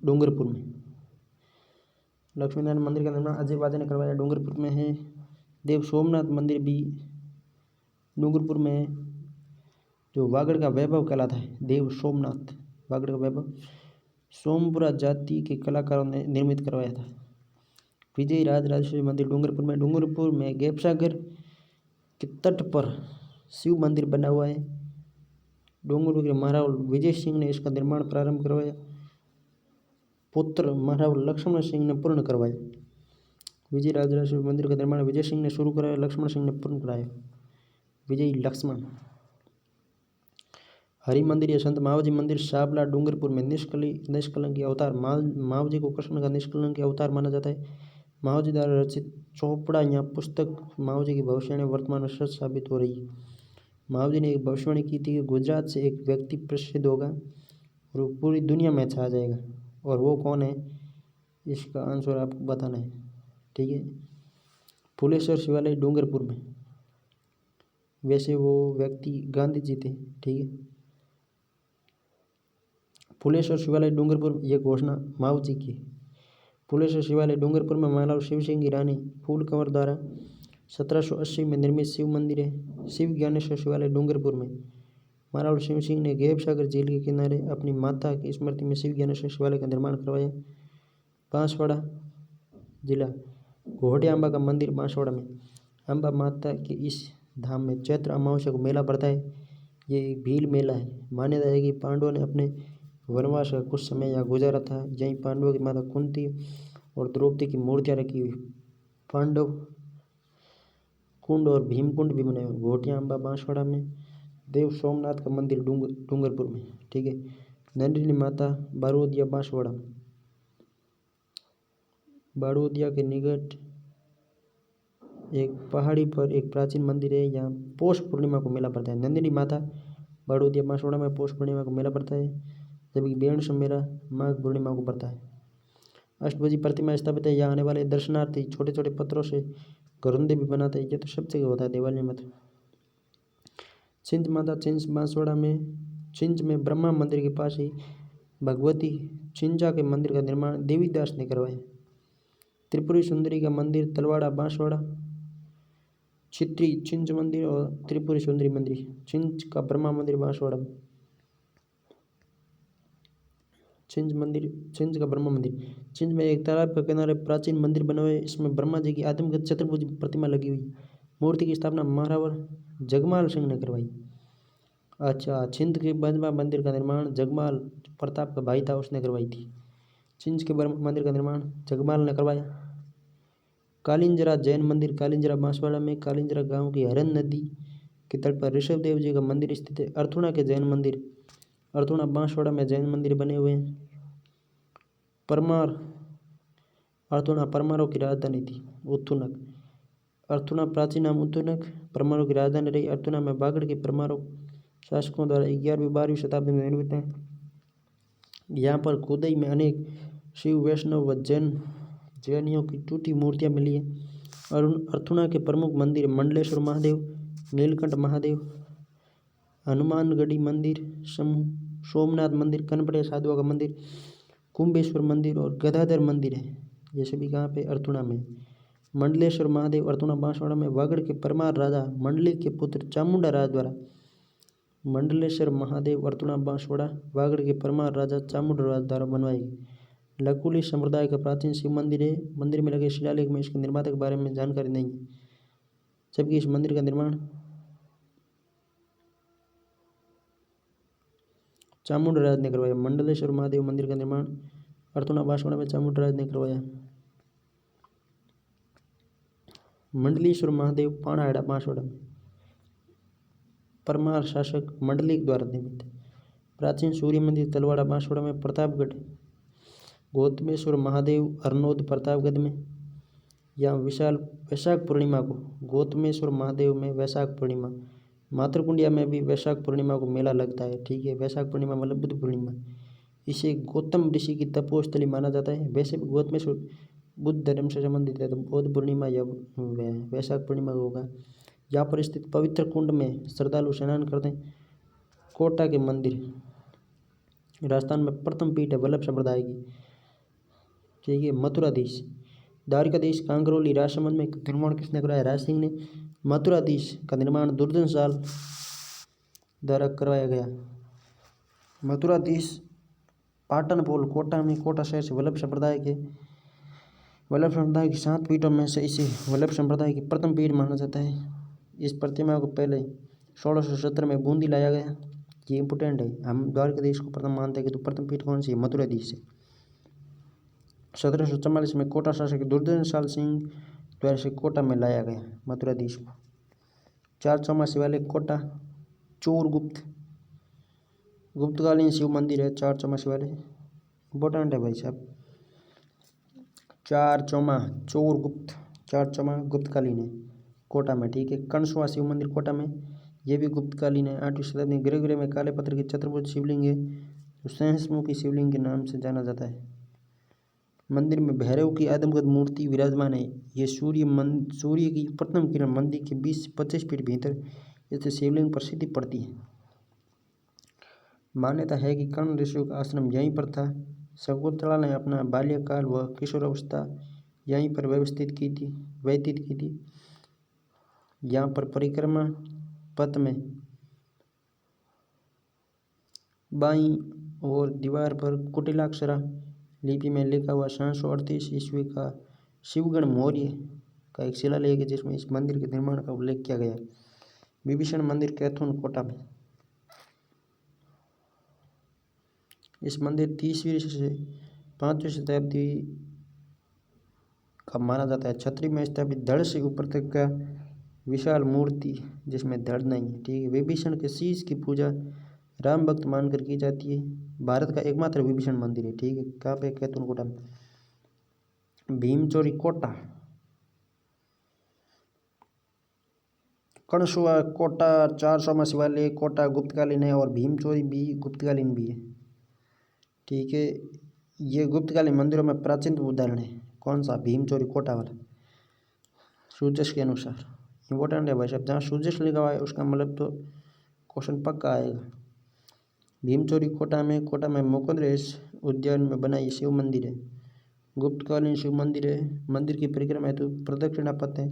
डूंगरपुर में। लक्ष्मी नारायण मंदिर का निर्माण अजय वाजे ने करवाया, डूंगरपुर में है। देव सोमनाथ मंदिर भी डूंगरपुर में है जो वागड़ का वैभव कहलाता है। देव सोमनाथ वागड़ का वैभव सोमपुरा जाति के कलाकारों ने निर्मित करवाया था। विजय राजराजेश्वरी मंदिर डूंगरपुर में गैपसागर के तट पर शिव मंदिर बना हुआ है। डूंगरपुर के महाराव विजय सिंह ने इसका निर्माण प्रारंभ करवाया। पुत्र महाराव लक्ष्मण सिंह ने पूर्ण करवाया। विजय राजराजेश्वरी मंदिर का निर्माण विजय सिंह ने शुरू कराया, लक्ष्मण सिंह ने पूर्ण कराया। विजय लक्ष्मण। हरि मंदिर या संत महावजी मंदिर साबला डूंगरपुर में निष्कलंकी अवतार महावजी को कृष्ण का निष्कलंकी अवतार माना जाता है। महावजी द्वारा रचित चौपड़ा या पुस्तक महावजी की भविष्यवाणी वर्तमान में सच साबित हो रही है। महावजी ने एक भविष्यवाणी की थी कि गुजरात से एक व्यक्ति प्रसिद्ध होगा और वो पूरी दुनिया में छा जाएगा, और वो कौन है इसका आंसर आपको बताना है। ठीक है। फुलेश्वर शिवालय डूंगरपुर में। वैसे वो व्यक्ति गांधी जी थे, ठीक है। फुलेश्वर शिवालय डूंगरपुर, ये घोषणा माओ जी की। फुलेश्वर शिवालय डूंगरपुर में महाराज शिव सिंह की रानी फूल कंवर द्वारा 1780 में निर्मित शिव मंदिर है। शिव ज्ञानेश्वर शिवालय डूंगरपुर में महाराज शिव सिंह ने गैब सागर झील के किनारे अपनी माता की स्मृति में शिव ज्ञानेश्वर शिवालय का निर्माण करवाया। बांसवाड़ा जिला, घोड़े अम्बा का मंदिर बांसवाड़ा में। अम्बा माता के इस धाम में चैत्र अमावस्या को मेला पड़ता है। ये एक भील मेला है। मान्यता है कि पांडवों ने अपने वनवास का कुछ समय यहाँ गुजारा था। यहीं पांडवों की माता कुंती और द्रौपदी की मूर्तियाँ रखी हुई, पांडव कुंड और भीमकुंड भी बने हुए। घोटिया अम्बा बांसवाड़ा में। देव सोमनाथ का मंदिर डूंगरपुर में, ठीक है। नंदिनी माता बारोदिया बांसवाड़ा। बारोदिया के निकट एक पहाड़ी पर एक प्राचीन मंदिर है। यहाँ पौष पूर्णिमा को मेला पड़ता है। नंदिनी माता बारोदिया बांसवाड़ा में पौष पूर्णिमा को मेला पड़ता है, जबकि बेणसम मेला माघ पूर्णिमा को पड़ता है। अष्टभुजी प्रतिमा स्थापित है। यहाँ आने वाले दर्शनार्थी छोटे छोटे पत्थरों से घरौंदे भी बनाते हैं। ये तो सब जगह होता है, दिवाली में तो। छिंज माता छिंज बांसवाड़ा में। छिंज में ब्रह्मा मंदिर के पास ही भगवती छिंजा के मंदिर का निर्माण देवीदास ने करवाया। त्रिपुरी सुंदरी का मंदिर तलवाड़ा बांसवाड़ा। छित्री छिंज मंदिर और त्रिपुरी सुंदरी मंदिर। छिंज का ब्रह्मा मंदिर बांसवाड़ा में। छिंज मंदिर, छिंज का ब्रह्मा मंदिर। छिंज में एक तालाब के किनारे प्राचीन मंदिर बना हुआ है। इसमें ब्रह्मा जी की आदमगत चतुर्भुज प्रतिमा लगी हुई। मूर्ति की स्थापना महारावर जगमाल सिंह ने करवाई। अच्छा, छिंद के ब्रह्मा मंदिर का निर्माण जगमाल प्रताप का भाई था, उसने करवाई थी। छिंज के ब्रह्मा मंदिर का निर्माण जगमाल ने करवाया। कालिंजरा जैन मंदिर, कालिंजरा बांसवाड़ा में। कालिंजरा गांव की हरन नदी के तट पर ऋषभ देव जी का मंदिर स्थित है। अर्थुणा के जैन मंदिर, अर्थुणा बांसवाड़ा में जैन मंदिर बने हुए हैं। परमार, अर्थुणा परमारों की राजधानी थी। उत्तुनक, अर्थुणा प्राचीन नाम उत्तुनक परमारों की राजधानी रही। अर्थुणा में बागड़ के परमारों शासकों द्वारा 11वीं-12वीं शताब्दी में निर्मित है। यहाँ पर खुदाई में अनेक शिव, वैष्णव व जैनियों की टूटी मूर्तियाँ मिली है। अर्थुणा के प्रमुख मंदिर मंडलेश्वर महादेव, नीलकंठ महादेव, हनुमानगढ़ी मंदिर, सोमनाथ मंदिर, कनपड़िया साधुओं का मंदिर, कुंभेश्वर मंदिर और गदाधर मंदिर है। ये सभी कहाँ पे? अर्थुणा में। मंडलेश्वर महादेव अर्थुणा बांसवाड़ा में। वागड़ के परमार राजा मंडली के पुत्र चामुंडा राज द्वारा मंडलेश्वर महादेव अर्थुणा बांसवाड़ा वागड़ के परमार राजा चामुंडा राज द्वारा बनवाई गई। लकुली संप्रदाय का प्राचीन शिव मंदिर है। मंदिर में लगे शिलालेख में इसके निर्माता के बारे में जानकारी नहीं है, जबकि इस मंदिर का निर्माण चामुंडा राज ने करवाया। मंडलेश्वर महादेव मंदिर का निर्माण अर्थुणा बांसवाड़ा में चामुंडा राज ने करवाया। मंडलेश्वर महादेव पाणाहाड़ा बांसवाड़ा में परमार शासक मंडलिक द्वारा निर्मित। प्राचीन सूर्य मंदिर तलवाड़ा बांसवाड़ा में। प्रतापगढ़ गौतमेश्वर महादेव हरनौद प्रतापगढ़ में। यहाँ विशाल वैशाख पूर्णिमा को गौतमेश्वर महादेव में वैशाख पूर्णिमा, मातृकुंडिया में भी वैशाख पूर्णिमा को मेला लगता है, ठीक है। वैशाख पूर्णिमा मतलब बुद्ध पूर्णिमा। इसे गौतम ऋषि की तपोस्थली माना जाता है। वैसे भी गौतमेश्वर बुद्ध धर्म से संबंधित है, तो बौद्ध पूर्णिमा या वैशाख पूर्णिमा होगा। यहाँ पर स्थित पवित्र कुंड में श्रद्धालु स्नान करते हैं। कोटा के मंदिर, राजस्थान में प्रथम पीठ है वल्लभ संप्रदाय की, ठीक है। मथुराधीश, द्वारिकाधीश कांगरोली राजसमंद में निर्माण किसने कराया? राज सिंह ने। मथुराधीश का निर्माण दुर्जन साल द्वारा करवाया गया। मथुराधीश पाटन पोल कोटा में, कोटा शहर से वल्लभ संप्रदाय की 7 पीठों में से इसे वल्लभ संप्रदाय की प्रथम पीठ माना जाता है। इस प्रतिमा को पहले 1617 में बूंदी लाया गया। ये इंपोर्टेंट है, हम द्वारकाधीश को प्रथम मानते हैं कि तो प्रथम पीठ कौन सी है? मथुराधीश है। 1744 में कोटा शासक दुर्जन साल सिंह द्वारा से कोटा में लाया गया मथुराधीश को। 4 चौमा शिवालय कोटा। चोर गुप्तकालीन शिव मंदिर है 4 चौमा शिवालय, इंपॉर्टेंट है भाई साहब। 4 चौमा गुप्तकालीन है कोटा में, ठीक है। कणसुआ शिव मंदिर कोटा में, ये भी गुप्तकालीन है। 8वीं शताब्दी। गृह में काले पत्थर की चतुर्भुज शिवलिंग है, जो सहस्रमुखी शिवलिंग के नाम से जाना जाता है। मंदिर में भैरव की आदमकद मूर्ति विराजमान है। ये सूर्य की प्रथम किरण मंदिर के 20 से 25 फीट भीतर इससे शिवलिंग पर सीधी पड़ती है। मान्यता है कि कर्ण ऋषियों का आश्रम यहीं पर था। शकुंतला ने अपना बाल्यकाल व किशोरावस्था यहीं पर व्यतीत की थी। यहाँ पर परिक्रमा पथ में बाईं और दीवार पर कुटिलाक्षरा लिपि में लिखा हुआ 738 ईस्वी का शिवगण मौर्य का एक शिलालेख है, जिसमें इस मंदिर के निर्माण का उल्लेख किया गया है। विभीषण मंदिर कैथून कोटा में। इस मंदिर 30वीं से 5वीं शताब्दी का माना जाता है। छतरी में स्थापित धड़ से ऊपर तक का विशाल मूर्ति जिसमें धड़ नहीं है। ठीक है। विभीषण के शीश की पूजा राम भक्त मानकर की जाती है। भारत का एकमात्र विभीषण मंदिर है। ठीक है। कहाँ पे? कैथून कोटा में। भीमचोरी कोटा, कणसुआ कोटा 400वां शिवालय कोटा गुप्तकालीन है और भीमचोरी भी गुप्तकालीन भी है। ठीक है। ये गुप्तकालीन मंदिरों में प्राचीन उदाहरण है। कौन सा? भीमचोरी कोटा वाला। सूजश के अनुसार इम्पोर्टेंट है भाई साहब। जहाँ सूजश लिखा हुआ है उसका मतलब तो क्वेश्चन पक्का आएगा। भीमचोरी कोटा में मुकुंदरेश उद्यान में बना ये शिव मंदिर है। गुप्तकालीन शिव मंदिर है। मंदिर की परिक्रमा हेतु प्रदक्षिणा पथ है,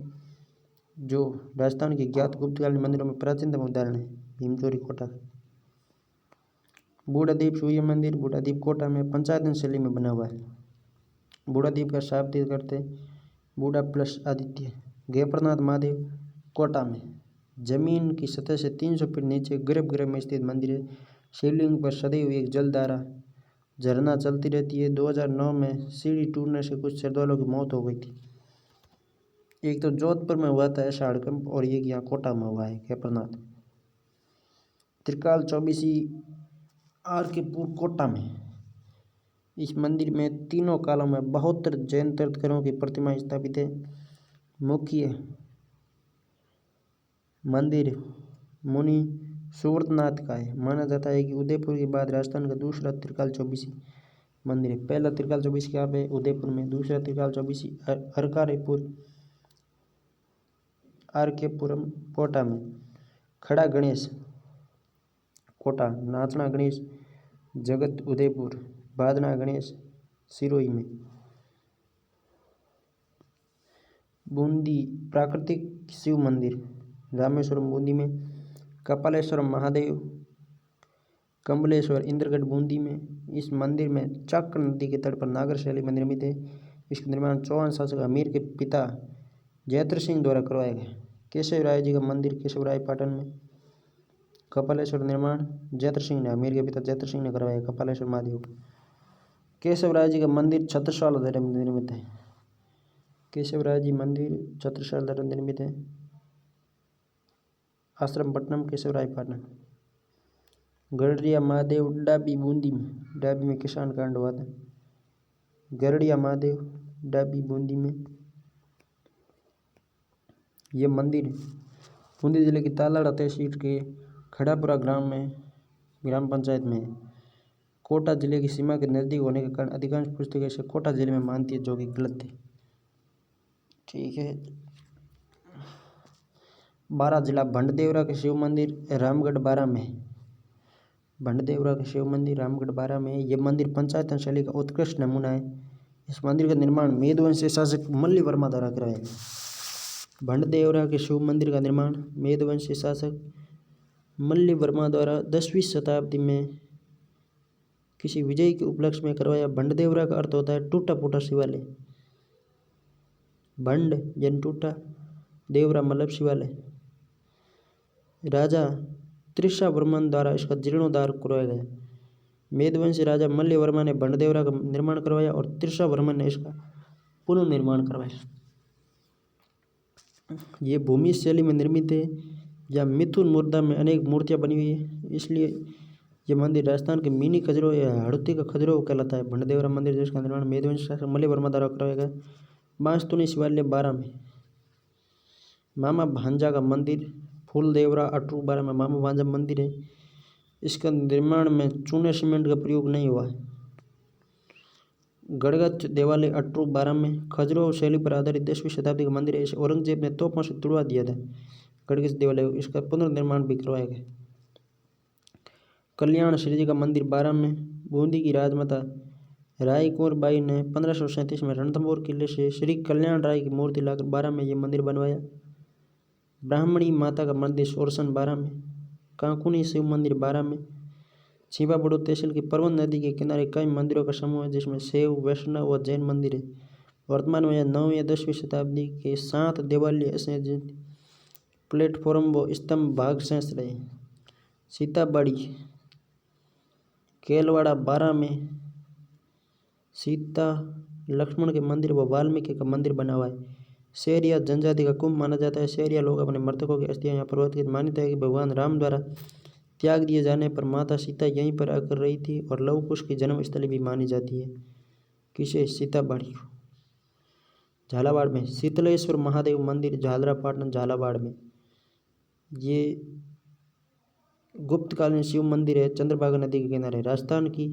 जो राजस्थान के ज्ञात गुप्तकालीन मंदिरों में प्राचीनतम उदाहरण है। भीमचोरी कोटा। बूढ़ादीप सूर्य मंदिर बूढ़ादीप कोटा में पंचायतन शैली में बना हुआ है। बूढ़ादीप का शाब्दिक करते बूढ़ा प्लस आदित्य। जयप्रनाथ महादेव कोटा में जमीन की सतह से 300 फीट नीचे गर्भगृह में स्थित मंदिर है। शिवलिंग पर सदैव एक जलधारा झरना चलती रहती है। 2009 में सीढ़ी टूटने से कुछ श्रद्धालुओं की मौत हो गई थी। एक तो जोधपुर में हुआ था ऐसा हड़कंप, और एक यहाँ कोटा में हुआ है जयप्रनाथ। त्रिकाल चौबीसी आर के पुर कोटा में। इस मंदिर में तीनों कालों में 72 जैन तीर्थंकरों की प्रतिमा स्थापित है। मुख्य मंदिर मुनि सुव्रतनाथ का है। माना जाता है कि उदयपुर के बाद राजस्थान का दूसरा त्रिकाल चौबीसी मंदिर है। पहला त्रिकाल चौबीसी क्या पे? उदयपुर में। दूसरा त्रिकाल चौबीसी आर के पुरम कोटा में। खड़ा गणेश कोटा। नाचना गणेश जगत उदयपुर। बादना गणेश सिरोही में। बूंदी प्राकृतिक शिव मंदिर रामेश्वरम बूंदी में। कपालेश्वरम महादेव कम्बलेश्वर इंद्रगढ़ बूंदी में। इस मंदिर में चक्र नदी के तट पर नागर शैली में निर्मित है। इसका निर्माण चौहान शासक अमीर के पिता जयत्र सिंह द्वारा करवाया गया। केशव राय जी का मंदिर केशवराय पाटन में। कपालेश्वर निर्माण जयत्र सिंह ने, अमीर के पिता जयत्र सिंह ने करवाया कपालेश्वर महादेव। केशव राय जी का मंदिर छत्रसाल द्वारा निर्मित है। केशव राय जी मंदिर छत्रसाल द्वारा निर्मित है। आश्रम पट्टनम केशवराय पाटन। गरड़िया महादेव डाबी बूंदी में। डाबी में किसान कांड हुआ था। गरड़िया महादेव डाबी बूंदी में। ये मंदिर बूंदी जिले की तालाड़ा तहसील के खड़ापुरा ग्राम पंचायत में है। कोटा जिले की सीमा के नज़दीक होने के कारण अधिकांश पुस्तकें इसे कोटा जिले में मानती है, जो कि गलत है। ठीक है। 12 जिला भंडदेवरा के शिव मंदिर रामगढ़ 12 में। भंडदेवरा के शिव मंदिर रामगढ़ 12 में। यह मंदिर पंचायतन शैली का उत्कृष्ट नमूना है। इस मंदिर का निर्माण मेदवंशी शासक मल्ल वर्मा द्वारा कराया गया। भंडदेवरा के शिव मंदिर का निर्माण मेदवंशी शासक मल्ल वर्मा द्वारा 10वीं शताब्दी में किसी विजय के उपलक्ष्य में करवाया। भंडदेवरा का अर्थ होता है टूटा फूटा शिवालय। भंड जन टूटा, देवरा मतलब शिवालय। राजा त्रिशावर्मन द्वारा इसका जीर्णोद्धार करवाया गया। मेदवंशी राजा मल्ल वर्मा ने भंडदेवरा का निर्माण करवाया और त्रिशावर्मन ने इसका पुनर्निर्माण करवाया। ये भूमि शैली में निर्मित है। या मिथुन मुर्दा में अनेक मूर्तियां बनी हुई है, इसलिए यह मंदिर राजस्थान के मिनी खजुराहो या हड़ौती का खजुराहो कहलाता है। भंडदेवरा मंदिर जिसका निर्माण मेदवंशी शासक मल्ल वर्मा द्वारा करवाया गया। बांसतुनी शिवालय 12 में। मामा भांजा का मंदिर फूलदेवरा अटरू 12 में मामा भांजा मंदिर है। इसका निर्माण में चूने सीमेंट का प्रयोग नहीं हुआ है। गड़गच देवालय अटरू 12 में खजरो शैली पर आधारित 10वीं शताब्दी का मंदिर है। इसे औरंगजेब ने तोपों से तुड़वा दिया था। गड़गच देवालय इसका पुनर्निर्माण भी करवाया गया। कल्याण श्री जी का मंदिर 12 में बूंदी की राजमाता राय कुंवर बाई ने 1537 में रणथंभौर किले से श्री कल्याण राय की मूर्ति लाकर 12 में ये मंदिर बनवाया। ब्राह्मणी माता का मंदिर सोरसन 12 में, कांकुनी शिव मंदिर 12 में, छिपा बड़ो तहसील की परवन नदी के किनारे कई मंदिरों का समूह है जिसमें शैव, वैष्णव व जैन मंदिर है। वर्तमान में यह 9वीं या 10वीं शताब्दी के 7 देवालय ऐसे जिन प्लेटफॉर्म व स्तंभ भाग शेष रहे। सीताबाड़ी केलवाड़ा 12 में सीता लक्ष्मण के मंदिर व वाल्मीकि का मंदिर बना हुआ है। शहरिया जनजाति का कुंभ माना जाता है। शहरिया लोग अपने मृतकों की अस्थियां यहाँ प्रवाहित की मान्यता है कि भगवान राम द्वारा त्याग दिए जाने पर माता सीता यहीं पर आकर रही थी और लव कुश की जन्मस्थली भी मानी जाती है। किसे? सीताबाड़ी को। झालावाड़ में शीतलेश्वर महादेव मंदिर झालरापाटन झालावाड़ में, ये गुप्तकालीन शिव मंदिर है, चंद्रभागा नदी के किनारे। राजस्थान की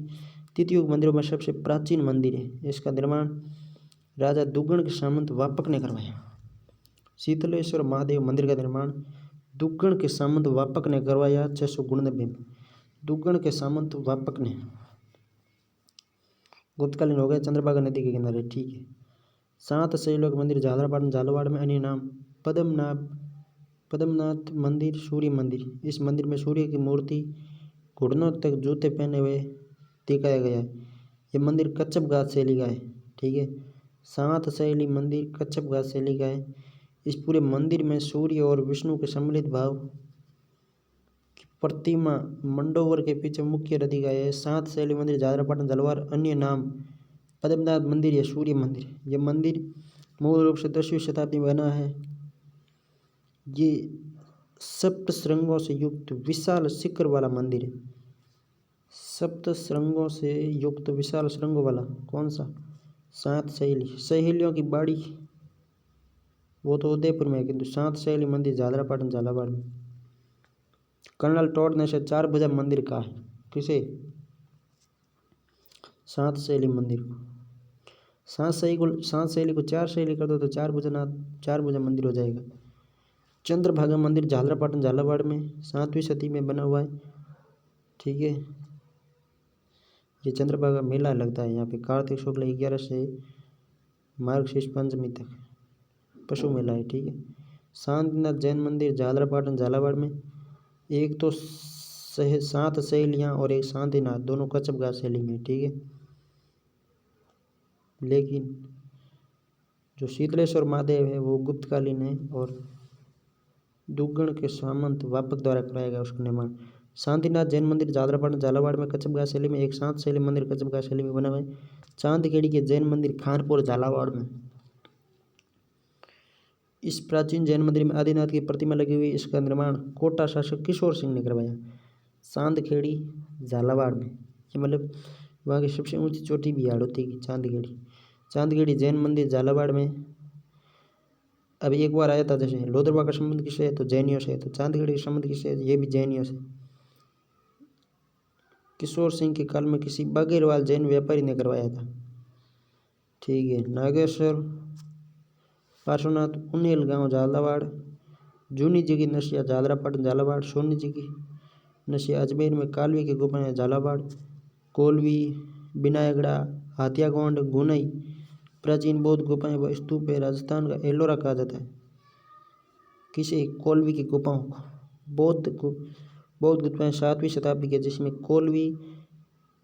तृतीयुग मंदिरों में सबसे प्राचीन मंदिर है। इसका निर्माण राजा दुग्गण के सामंत वापक ने करवाया। शीतलेश्वर महादेव मंदिर का निर्माण दुग्गण के सामंत वापक ने करवाया 699 में। दुग्गण के सामंत वापक ने। गुप्तकालीन हो गया, चंद्रभागा नदी के किनारे, ठीक है। 7 शैलों का मंदिर झालरापाटन झालावाड़ में, अन्य नाम पद्मनाथ मंदिर, सूर्य मंदिर। इस मंदिर में सूर्य की मूर्ति घुटनों तक जूते पहने हुए दिखाया गया है। यह मंदिर कच्छप घाट शैली का है, ठीक है। 7 शैली मंदिर कच्छप घाट शैली का है। इस पूरे मंदिर में सूर्य और विष्णु के सम्मिलित भाव की प्रतिमा मंडोवर के पीछे मुख्य रथी गया है। 7 शैली मंदिर झालरापाटन झालावाड़, अन्य नाम पद्मनाथ मंदिर या सूर्य मंदिर। यह मंदिर मूल रूप से 10वीं शताब्दी में बना है। ये सप्त श्रृंगों से युक्त विशाल शिखर वाला मंदिर है। सप्त श्रृंगों से युक्त विशाल श्रृंगों वाला कौन सा? 7 शैली। सहेलियों की बाड़ी वो तो उदयपुर में है, किंतु 7 शैली मंदिर झालरापाटन झालावाड़ में। कर्नल टॉड ने से 4 भुजा मंदिर कहा है। किसे? 7 शैली मंदिर को। 7 शैली को 4 शैली कर दो तो 4 भुजा मंदिर हो जाएगा। चंद्रभागा मंदिर झालरापाटन झालावाड़ में 7वीं सदी में बना हुआ है, ठीक है। ये चंद्रभागा मेला लगता है यहाँ पे कार्तिक शुक्ल 11 से मार्गशीर्ष पंचमी तक पशु मेला है, ठीक है। शांतिनाथ जैन मंदिर झालरापाटन झालावाड़ में। एक तो 7 शैलियाँ और एक शांतिनाथ, दोनों कच्छप घाट शैली में, ठीक है। लेकिन जो शीतलेश्वर महादेव है वो गुप्तकालीन है और दुग्गण के सामंत वापक द्वारा कराया गया उसका निर्माण। शांतिनाथ जैन मंदिर झालरापाटन झालावाड़ में कच्छप घाट शैली में। एक 7 शैली मंदिर कच्छप घाट शैली में बना हुआ है। चांदखेड़ी के जैन मंदिर खानपुर झालावाड़ में। इस प्राचीन जैन मंदिर में आदिनाथ की प्रतिमा लगी हुई। इसका निर्माण कोटा शासक किशोर सिंह ने करवाया। चांदखेड़ी झालावाड़ में, ये मतलब वहाँ की सबसे ऊंची चोटी भी हाड़ौती की चांदखेड़ी। चांदखेड़ी जैन मंदिर झालावाड़ में। अब एक बार आया था, जैसे लोदरबा का संबंध किससे है तो जैनियों से है, तो चांदखेड़ी का संबंध किससे है, ये भी जैनियों से। किशोर सिंह के काल में किसी बघेलवाल जैन व्यापारी ने करवाया था, ठीक है। नागेश्वर पार्श्वनाथ उन्नेल गांव झालावाड़। जूनी जी की नशिया झालरापाटन झालावाड़। सोनी जी की नशिया अजमेर में। कालवी की गुफाएं झालावाड़। कोलवी, बिनायगड़ा, हाथियागोंड, गुनई प्राचीन बौद्ध गुफाएं व स्तूप है। राजस्थान का एलोरा कहा जाता है किसे? कोलवी की गुफाओं को। बौद्ध गुफाएं 7वीं शताब्दी के, जिसमें कोलवी,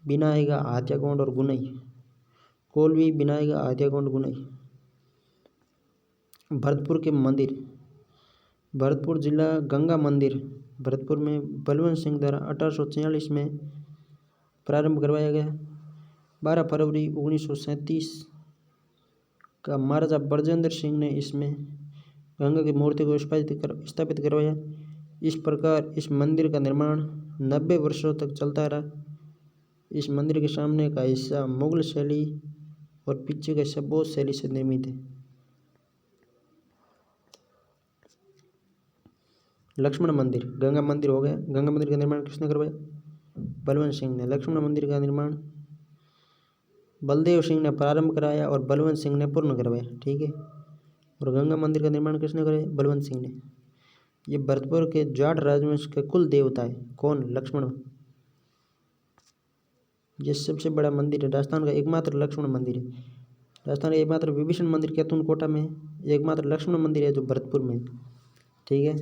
बिनायगा, हाथियागोंड और गुनई। कोलवी, बिनायगा, हाथियागोंड, गुनई। भरतपुर के मंदिर। भरतपुर जिला गंगा मंदिर भरतपुर में बलवंत सिंह द्वारा 1846 में प्रारंभ करवाया गया। 12 फरवरी 1937 का महाराजा ब्रजेंद्र सिंह ने इसमें गंगा की मूर्ति को स्थापित करवाया। इस प्रकार इस मंदिर का निर्माण 90 वर्षों तक चलता रहा। इस मंदिर के सामने का हिस्सा मुगल शैली और पीछे का हिस्सा बौद्ध शैली से निर्मित है। लक्ष्मण मंदिर। गंगा मंदिर हो गया। गंगा मंदिर का निर्माण किसने करवाया? बलवंत सिंह ने। लक्ष्मण मंदिर का निर्माण बलदेव सिंह ने प्रारंभ कराया और बलवंत सिंह ने पूर्ण करवाया। ठीक है। और गंगा मंदिर का निर्माण किसने कराया? बलवंत सिंह ने। ये भरतपुर के जाट राजवंश के कुल देवता है। कौन? लक्ष्मण। ये सबसे बड़ा मंदिर है, राजस्थान का एकमात्र लक्ष्मण मंदिर है। राजस्थान का एकमात्र विभीषण मंदिर कैथून कोटा में है, एकमात्र लक्ष्मण मंदिर है जो भरतपुर में है। ठीक है।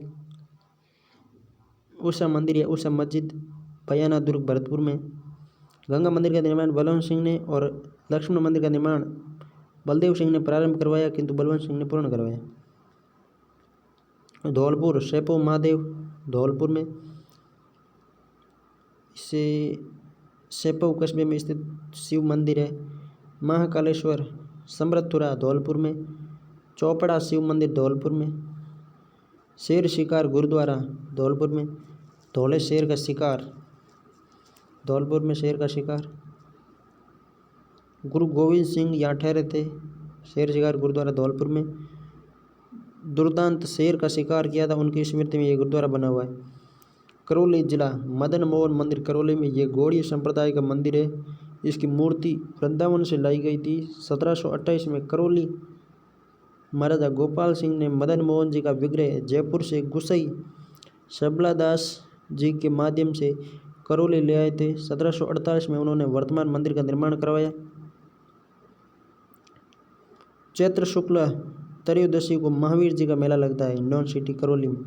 उषा मंदिर है, उषा मस्जिद पयाना दुर्ग भरतपुर में। गंगा मंदिर का निर्माण बलवंत सिंह ने और लक्ष्मण मंदिर का निर्माण बलदेव सिंह ने प्रारंभ करवाया, किंतु बलवंत सिंह ने पूर्ण करवाया। धौलपुर सेपो महादेव धौलपुर में, इसे सेपो कस्बे में स्थित शिव मंदिर है। महाकालेश्वर समृतपुरा धौलपुर में। चौपड़ा शिव मंदिर धौलपुर में। शेर शिकार गुरुद्वारा धौलपुर में। धौले शेर का शिकार धौलपुर में, शेर का शिकार। गुरु गोविंद सिंह यहाँ ठहरे थे। शेर शिकार गुरुद्वारा धौलपुर में। दुर्दांत शेर का शिकार किया था, उनकी स्मृति में ये गुरुद्वारा बना हुआ है। करौली जिला मदन मोहन मंदिर करौली में, ये गौड़ीय संप्रदाय का मंदिर है। इसकी मूर्ति वृंदावन से लाई गई थी। 1728 में करौली महाराजा गोपाल सिंह ने मदन मोहन जी का विग्रह जयपुर से गुसाई सबलादास जी के माध्यम से करौली ले आए थे। 1748 में उन्होंने वर्तमान मंदिर का निर्माण करवाया। चैत्र शुक्ल त्रयोदशी को महावीर जी का मेला लगता है हिंडौन सिटी करौली में।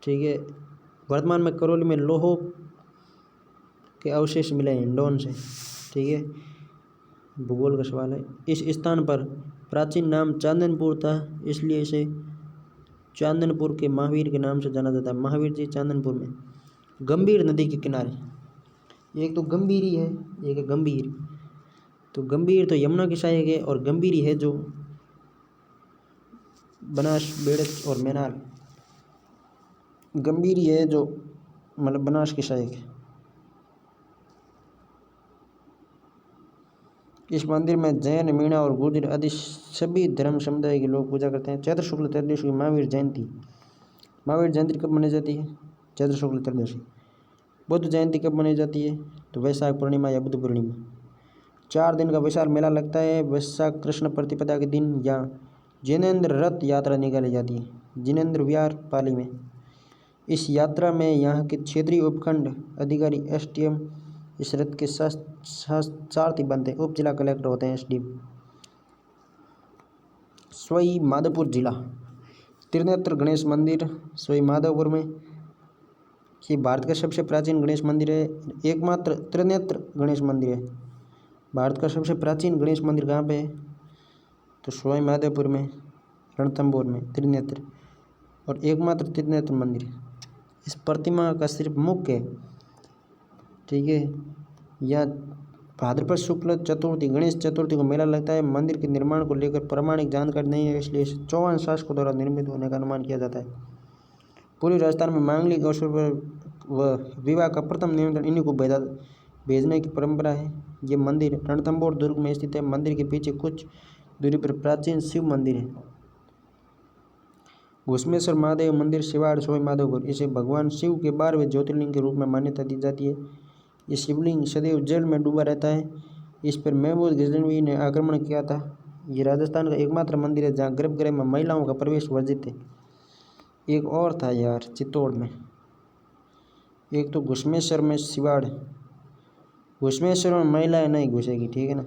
ठीक है। वर्तमान में करौली में लोहो के अवशेष मिले हैं हिंडौन से। ठीक है। भूगोल का सवाल है। इस स्थान पर प्राचीन नाम चांदनपुर था, इसलिए इसे चांदनपुर के महावीर के नाम से जाना जाता है। महावीर जी चांदनपुर में। गंभीर नदी के किनारे, एक तो गंभीरी है, एक है गंभीर। तो गंभीर तो यमुना की सहायक है और गंभीरी है जो बनास बेड़च और मैनाल। गंभीरी है जो मतलब बनास की सहायक है। इस मंदिर में जैन, मीणा और गुर्जर आदि सभी धर्म समुदाय के लोग पूजा करते हैं। चैत्र शुक्ल त्रयोदशी की महावीर जयंती। महावीर जयंती कब मनाई जाती है? चैत्र शुक्ल त्रयोदशी। बुद्ध जयंती कब मनाई जाती है? तो वैशाख पूर्णिमा या बुद्ध पूर्णिमा। 4 दिन का विशाल मेला लगता है। वैशाख कृष्ण प्रतिपदा के दिन यहाँ जिनेंद्र रथ यात्रा निकाली जाती है, जिनेंद्र विहार पाली में। इस यात्रा में यहाँ के क्षेत्रीय उपखंड अधिकारी SDM इस रथ के सारथी बनते हैं। उप जिला कलेक्टर होते हैं SDM। सवाई माधोपुर जिला त्रिनेत्र गणेश मंदिर सवाई माधोपुर में। ये भारत का सबसे प्राचीन गणेश मंदिर है, एकमात्र त्रिनेत्र गणेश मंदिर है। भारत का सबसे प्राचीन गणेश मंदिर कहाँ पे है? तो सवाई माधोपुर में, रणथंभौर में त्रिनेत्र, और एकमात्र त्रिनेत्र मंदिर है। इस प्रतिमा का सिर्फ मुख है। ठीक है। यह भाद्रपद शुक्ल चतुर्थी गणेश चतुर्थी को मेला लगता है। मंदिर के निर्माण को लेकर प्रामाणिक जानकारी नहीं है, इसलिए इसे चौहान शासकों द्वारा निर्मित होने का अनुमान किया जाता है। पूरे राजस्थान में मांगलिक अवसर पर व विवाह का प्रथम निमंत्रण इन्हीं को भेजने की परंपरा है। ये मंदिर रणथंभौर दुर्ग में स्थित है। मंदिर के पीछे कुछ दूरी पर प्राचीन शिव मंदिर है। घुश्मेश्वर महादेव मंदिर सिवाड़ सवाई माधोपुर। इसे भगवान शिव के 12वें ज्योतिर्लिंग के रूप में मान्यता दी जाती है। ये शिवलिंग सदैव जल में डूबा रहता है। इस पर महमूद गजनवी ने आक्रमण किया था। ये राजस्थान का एकमात्र मंदिर है जहाँ गर्भगृह में महिलाओं का प्रवेश वर्जित है। एक और था यार चित्तौड़ में, एक तो घुश्मेश्वर में सिवाड़। घुश्मेश्वर में महिलाएं नहीं घुसेगी, ठीक है ना।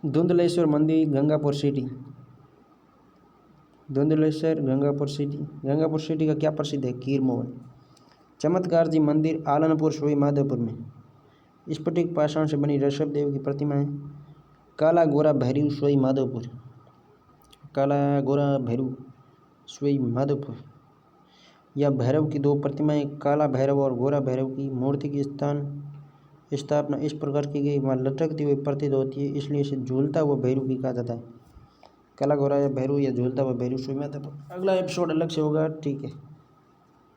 धुंधलेश्वर मंदिर Gangapur city. Dhundhleshwar Gangapur city. Gangapur city का क्या प्रसिद्ध है? खीर मोहन। चमत्कार जी मंदिर आलनपुर सवाई माधोपुर में। स्फटिक पाषाण से बनी ऋषभ देव की प्रतिमा है। काला गोरा भैरव सवाई माधोपुर। काला गोरा भैरव सवाई माधोपुर। यह भैरव की 2 प्रतिमाएं, काला भैरव और गोरा भैरव की मूर्ति की स्थापना इस प्रकार की गई वहाँ लटकती हुई प्रतीत होती है, इसलिए इसे झूलता हुआ भैरव भी कहा जाता है। काला गोरा या भैरव या झूलता हुआ भैरव सवाई माधोपुर। अगला एपिसोड अलग से होगा, ठीक है।